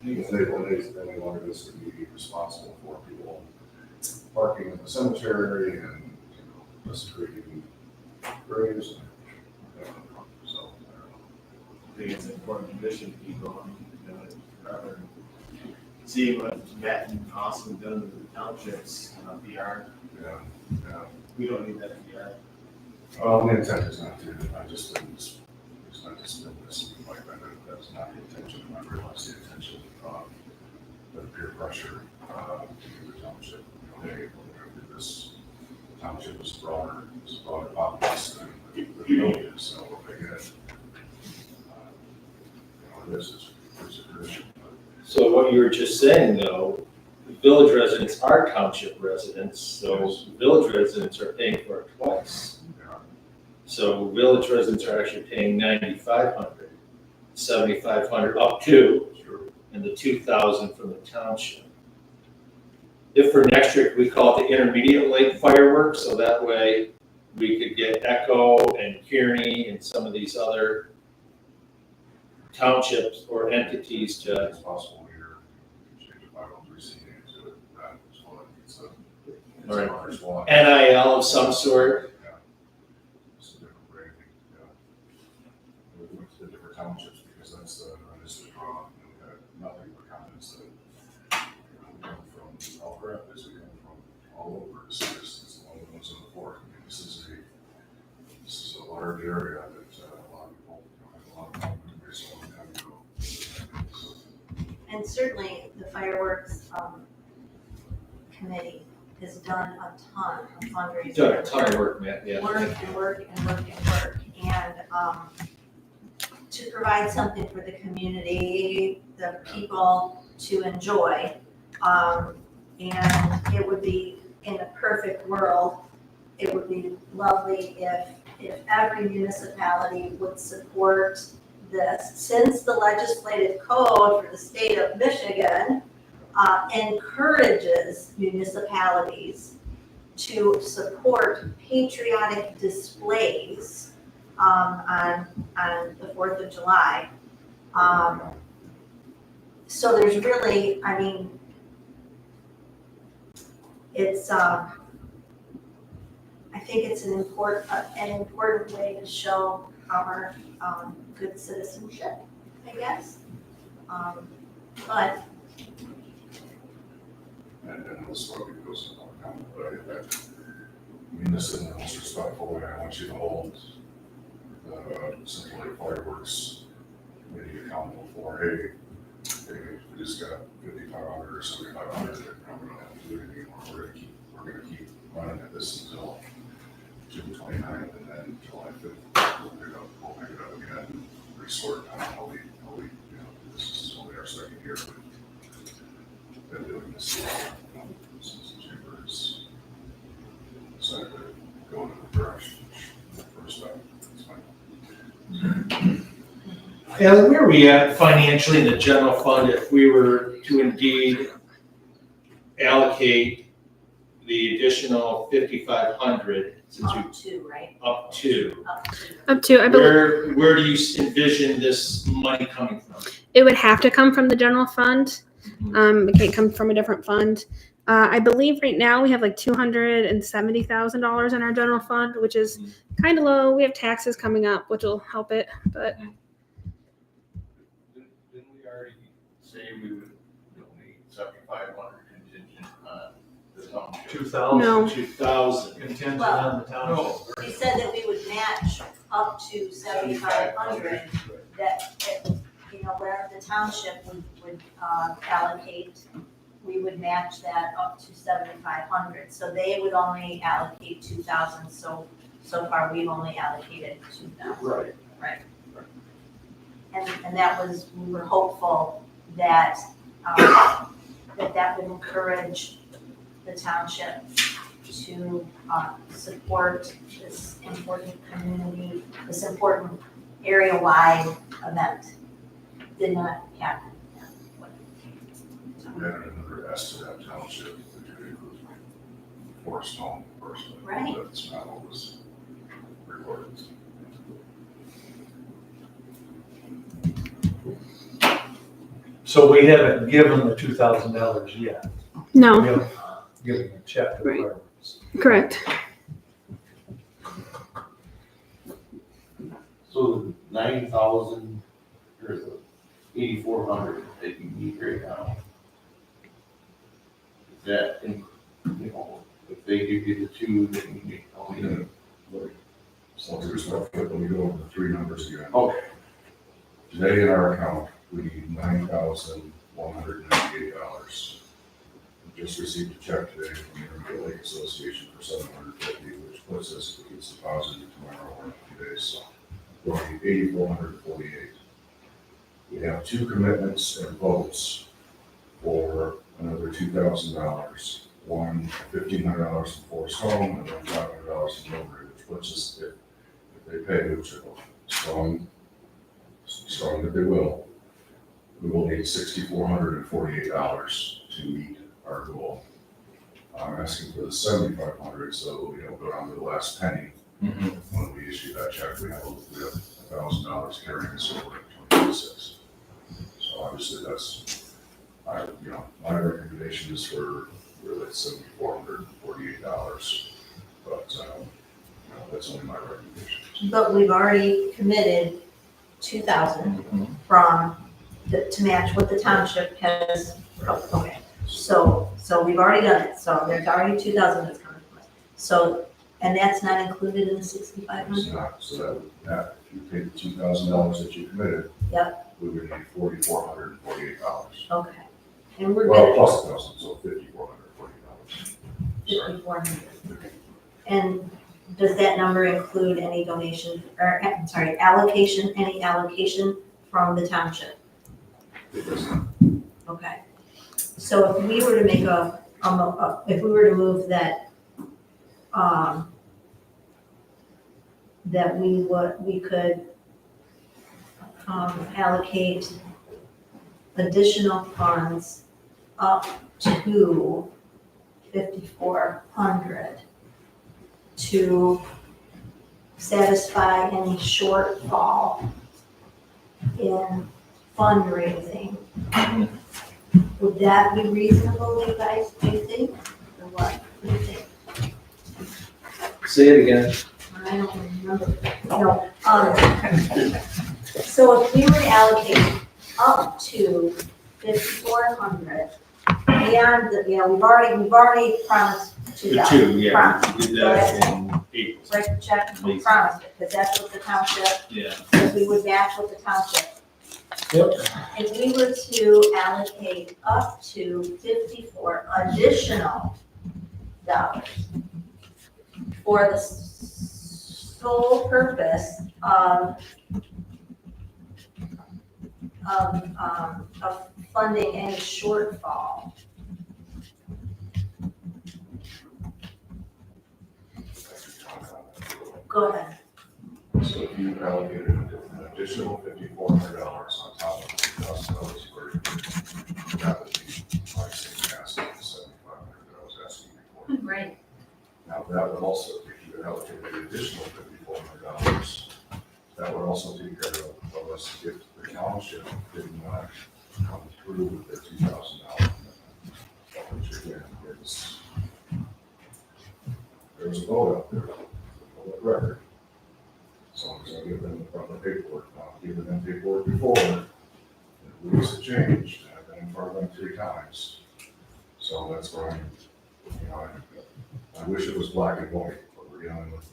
Then they wanted us to be responsible for people parking in the cemetery and, desecrating graves. So, I think it's an important condition to keep going, rather than see what Matt and Austin done to the townships, PR. yeah. We don't need that PR. The intent is not to, I just didn't, it's not to spin this like that, that's not the intention, I realize the intention, the peer pressure, to the township, hey, we're gonna do this, the township is broader populace than the village, so if they get, this is a tradition. So what you were just saying though, the village residents are township residents, so village residents are paying for it twice. So village residents are actually paying $9,500, $7,500 up to, and the $2,000 from the township. If for next year, we call it the intermediate lake fireworks, so that way we could get Echo and Kearney and some of these other townships or entities to. It's possible here, change the 503C into it, that is what it's a, Right. it's a one. NIL of some sort. Yeah. It's a different branding, yeah. We went to the different townships because that's the draw, and we had nothing but comments that, we come from all Rapids, we come from all over, so this is one of the ones in the fork. I mean, this is a large area that, a lot of people, have a lot of people, so a long time ago. So, And certainly the fireworks, committee has done a ton of fundraising. Done a ton of work, man, yeah. Work and work and work and work, and, to provide something for the community, the people to enjoy. And it would be, in a perfect world, it would be lovely if every municipality would support this. Since the legislative code for the state of Michigan encourages municipalities to support patriotic displays on the 4th of July. So there's really, I mean, it's, I think it's an important way to show our good citizenship, I guess. But and this is what we goes in our comment, but I mean, this in the most respectful way, I want you to hold the Central Lake Fireworks Committee accountable for, hey, we just got 5,500 or 7,500, and we don't have to do anything anymore. We're gonna keep running at this until June 29th, and then July 5th, we'll pick it up again, resort, I don't know, here. Been doing this since the chamber has decided to go in the direction, which first time, it's fine. And where are we at financially in the general fund if we were to indeed allocate the additional 5,500 since we Up to, right? up to? Up to, I believe, Where do you envision this money coming from? it would have to come from the general fund. It can't come from a different fund. I believe right now we have like $270,000 in our general fund, which is kind of low. We have taxes coming up, which will help it, but Didn't we already say we would donate 7,500 contingent on the township? 2,000. No. 2,000. Contingent on the township. We said that we would match up to 7,500, that, you know, wherever the township would allocate, we would match that up to 7,500. So they would only allocate 2,000, so far we've only allocated 2,000. Right. And that was, we were hopeful that, that would encourage the township to support this important community, this important area-wide event. Did not happen. We had another estimate of township, which could include Forest Home personally. Right. That's not what was recorded. So we haven't given the $2,000 yet. no, We haven't given a check to the Right. fireworks. correct. So the 9,000 or the 8,400 that you need right now. Is that, you know, if they give you the two, then you need only. So to respect, let me go over the three numbers again. Okay. Today in our account, we need $9,198. We just received a check today from the Intermediate Lake Association for $750, which puts us, if it's deposited tomorrow or in a few days, so we'll need $8,448. We have two commitments and votes for another $2,000. One, $1,500 from Forest Home, and then $500 from Millbury, which puts us, if they pay, which are strong that they will, we will need $6,448 to meet our goal. I'm asking for the $7,500, so we don't go down to the last penny. When we issue that check, we have $1,000 carrying us over to 2026. So obviously that's, my recommendation is for really $7,448, but, that's only my recommendation. But we've already committed 2,000 from, to match what the township has, okay. So we've already done it, so there's already 2,000 that's coming from us. So, and that's not included in the 6,500? It's not, so that, if you take the $2,000 that you committed. Yep. We would need $4,448. Okay. And we're Well, good plus $1,000, so $5,448. Sorry. 5,400. And does that number include any donation, or, I'm sorry, allocation, any allocation from the township? It does not. Okay. So if we were to make if we were to move that, that we could allocate additional funds up to 5,400 to satisfy any shortfall in fundraising. Would that be reasonable, you guys, do you think? Or what? Do you think? Say it again. I don't remember. No, so if we were to allocate up to 5,400, beyond the, we've already promised The 2,000. two, yeah, Promised. we did that in April. Write the check, we promised it, because that's what the township, Yeah. because we would match what the township. Yep. If we were to allocate up to 54 additional dollars for the sole purpose of funding any shortfall. Go ahead. So if you allocated an additional $5,400 on top of the $2,000 you were, that would be my same ask of the $7,500 that I was asking before. Right. Now, that would also, if you allocated an additional $5,400, that would also take care of us if the township did not come through with their $2,000. Which again is, there's a vote out there, public record. So I'm gonna give them the proper paperwork, I've given them paperwork before, and rules have changed, I've been in front of them 3 times. So that's where I'm, you know, I wish it was black and white, but we're dealing with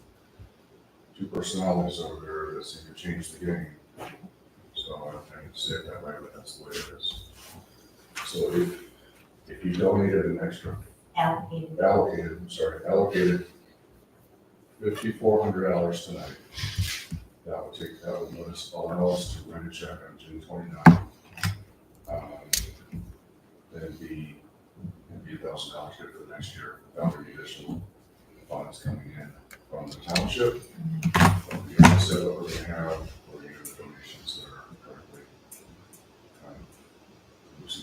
2 personalities over there that seem to change the game. So I hate to say it that way, but that's the way it is. So if you donated an extra, allocated $5,400 tonight, that would let us, allow us to write a check on June 29th. Then be $1,000 good for the next year, without any additional funds coming in from the township. We have to set what we're gonna have, or the donations that are currently loose.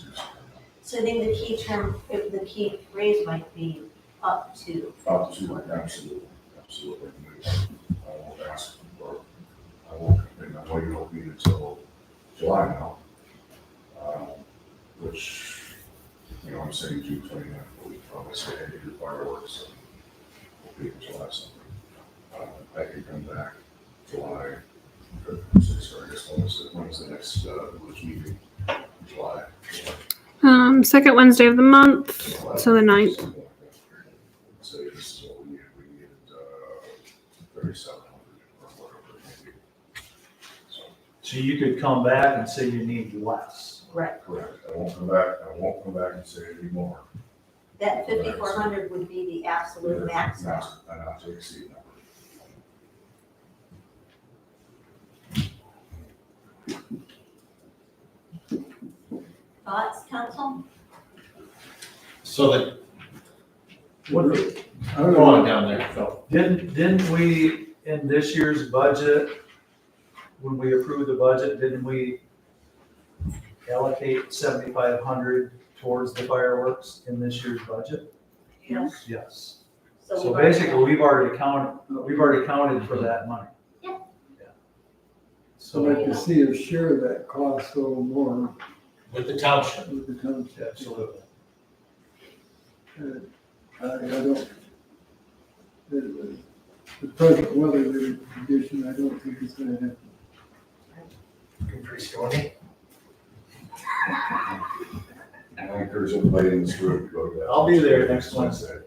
So I think the key term, the key phrase might be up to. Up to, absolutely. I won't ask for, I won't, and I know you don't meet until July now. Which, you know, I'm saying June 29th, we'll probably say, hey, do fireworks. We'll be in July something. I can come back July, or I guess when is the next village meeting? July. Second Wednesday of the month, so the 9th. Something like that. Say this is what we needed, 3,700 or whatever it may be. So you could come back and say you need less. Right. Correct, I won't come back and say any more. That 5,400 would be the absolute maximum. Not to exceed that. Thoughts, council? So that, What, go on down there, Phil. didn't we, in this year's budget, when we approved the budget, didn't we allocate 7,500 towards the fireworks in this year's budget? Yes. Yes. we've So already- basically, we've already counted for that money. Yeah. So I'd like to see us share that cost a little more With the township. with the township. Absolutely. I don't, the present weather condition, I don't think it's gonna happen. Pretty stormy. I encourage everybody in this room to go to that. I'll be there next Wednesday.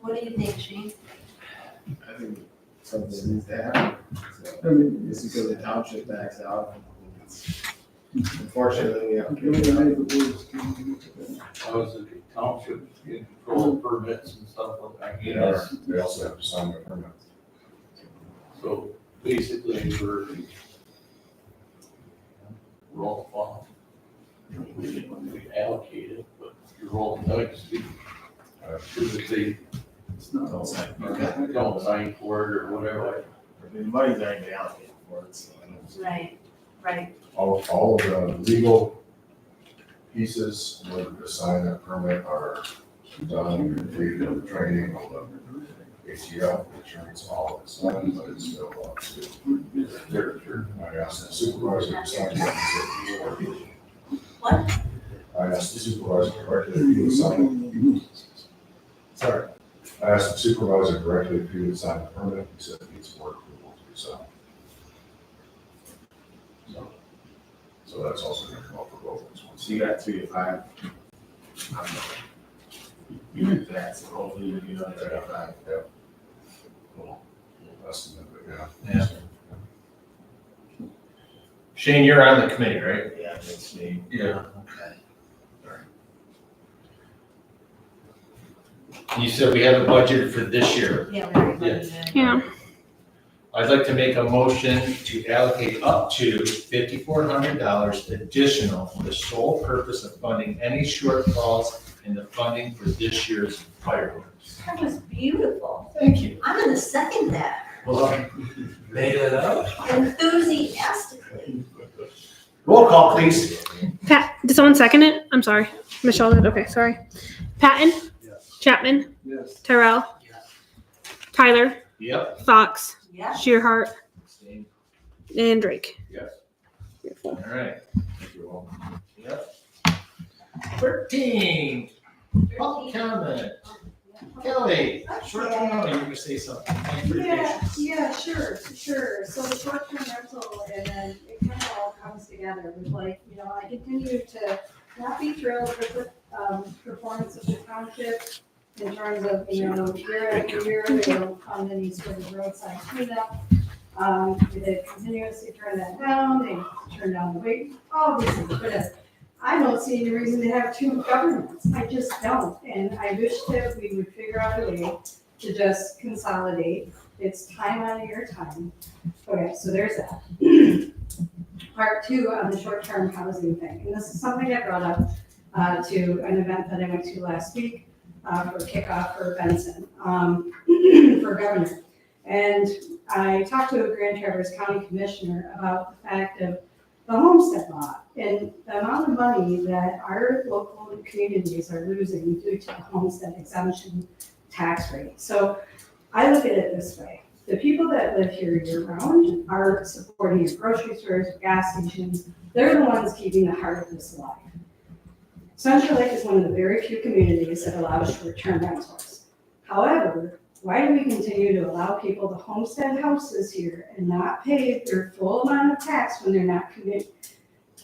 What do you think, Shane? I think something needs to happen. I mean, It's because the township backs out. Unfortunately, we have. I'm really made the worst. I was at the township in control of permits and stuff like that. They also have to sign the permit. So basically, we're all fine. We allocate it, but you're all dice. Because if they It's not all. don't sign for it or whatever. The money's already allocated for it, so I don't. Right, right. All of the legal pieces, in order to sign that permit are done, and completed, the training, all the ATF, insurance, all of it's done, but it's still up to their. I asked the supervisor to sign it. What? I asked the supervisor directly if he would sign it. Sorry. I asked the supervisor directly if he would sign the permit, he said it needs board approval to be signed. So that's also gonna come up for both ones. So you got 3 to 5. You did that, so hopefully you do another 3 to 5. Yep. Little estimate, but Yeah. Shane, you're on the committee, right? Yeah, that's me. Yeah. Okay. You said we have a budget for this year. Yeah, we already budgeted. Yeah. I'd like to make a motion to allocate up to $5,400 additional for the sole purpose of funding any shortfalls in the funding for this year's fireworks. That was beautiful. Thank you. I'm gonna second that Well, made it up. enthusiastically. Roll call, please. Pat, did someone second it? I'm sorry. Michelle did. Okay, sorry. Patton? Yes. Chapman? Yes. Tyrell? Tyler? Yep. Fox? Yeah. Shearhart? And Drake. Yes. Beautiful. All right. Yep. 13, public comment. Kelly, short time, you can say something. Thank you for your patience. Yeah, sure. So the short-term rental, and then it kind of all comes together with like, I continue to not be thrilled with the performance of the township in terms of, year after year, they don't fund any sort of roadside cleanup. They continuously turn that down, they turn down the weight, all these things, but I don't see any reason to have two governments. I just don't. And I wish that we would figure out a way to just consolidate. It's time out of your time. Okay, so there's that. Part two on the short-term housing thing. And this is something I brought up to an event that I went to last week for kickoff for Benson, for governor. And I talked to a Grand Traverse County Commissioner about the fact of the homestead law and the amount of money that our local communities are losing due to the homestead exemption tax rate. So I look at it this way. The people that live here year-round are supporting your grocery stores, gas stations. They're the ones keeping the heart of this alive. Central Lake is one of the very few communities that allows short-term rentals. However, why do we continue to allow people to homestead houses here and not pay their full amount of tax when they're not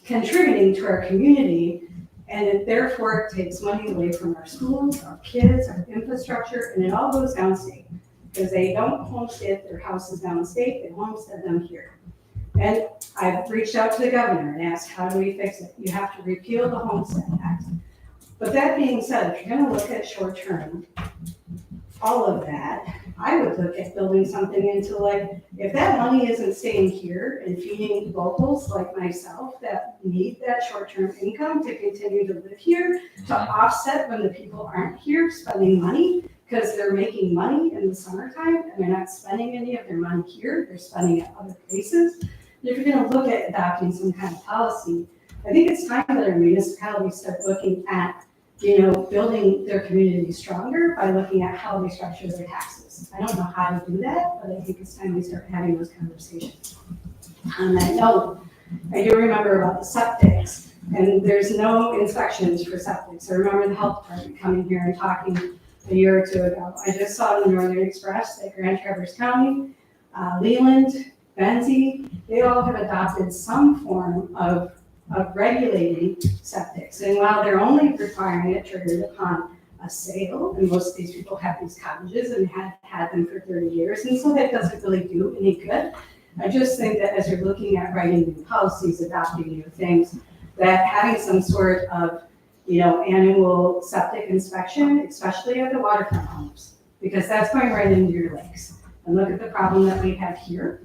contributing to our community? And therefore it takes money away from our schools, our kids, our infrastructure, and it all goes downstate. Because they don't homestead their houses downstate, they homestead them here. And I've reached out to the governor and asked, how do we fix it? You have to repeal the homestead act. But that being said, if you're gonna look at short-term, all of that, I would look at building something into like, if that money isn't staying here and feeding locals like myself that need that short-term income to continue to live here, to offset when the people aren't here spending money, because they're making money in the summertime and they're not spending any of their money here, they're spending it other places. If you're gonna look at adopting some kind of policy, I think it's time that our municipalities start looking at building their community stronger by looking at how they structure their taxes. I don't know how to do that, but I think it's time we start having those conversations. On that note, I do remember about the septics, and there's no inspections for septics. I remember the health department coming here and talking a year or two ago. I just saw in the Northern Express that Grand Traverse County, Leland, Benzie, they all have adopted some form of regulating septics. And while they're only requiring it triggered upon a sale, and most of these people have these cottages and have had them for 30 years, and so that doesn't really do any good. I just think that as you're looking at writing new policies, adopting new things, that having some sort of, annual septic inspection, especially at the waterfront homes, because that's going right into your lakes. And look at the problem that we have here.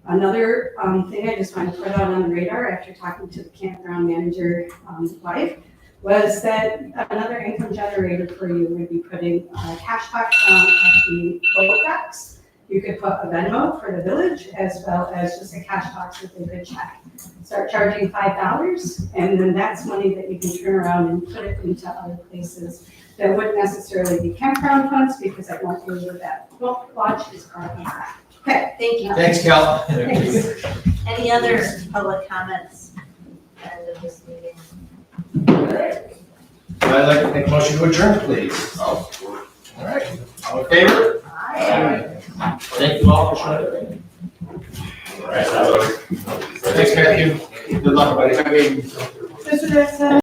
Another thing I just want to put out on the radar after talking to the campground manager wife was that another income generator for you would be putting a cash box down at the boat docks. You could put a Venmo for the village as well as just a cash box with a good check. Start charging $5, and then that's money that you can turn around and put it into other places that wouldn't necessarily be campground funds because I won't go with that. Well, launch is part of that. Okay. Thank you. Thanks, Cal. Thanks. Any other public comments at the end of this meeting? So I'd like to make a motion to adjourn, please. All right, all in favor? Aye. Thank you all for showing up. All right. Thanks, Matthew. Good luck, buddy. Mr. Jackson?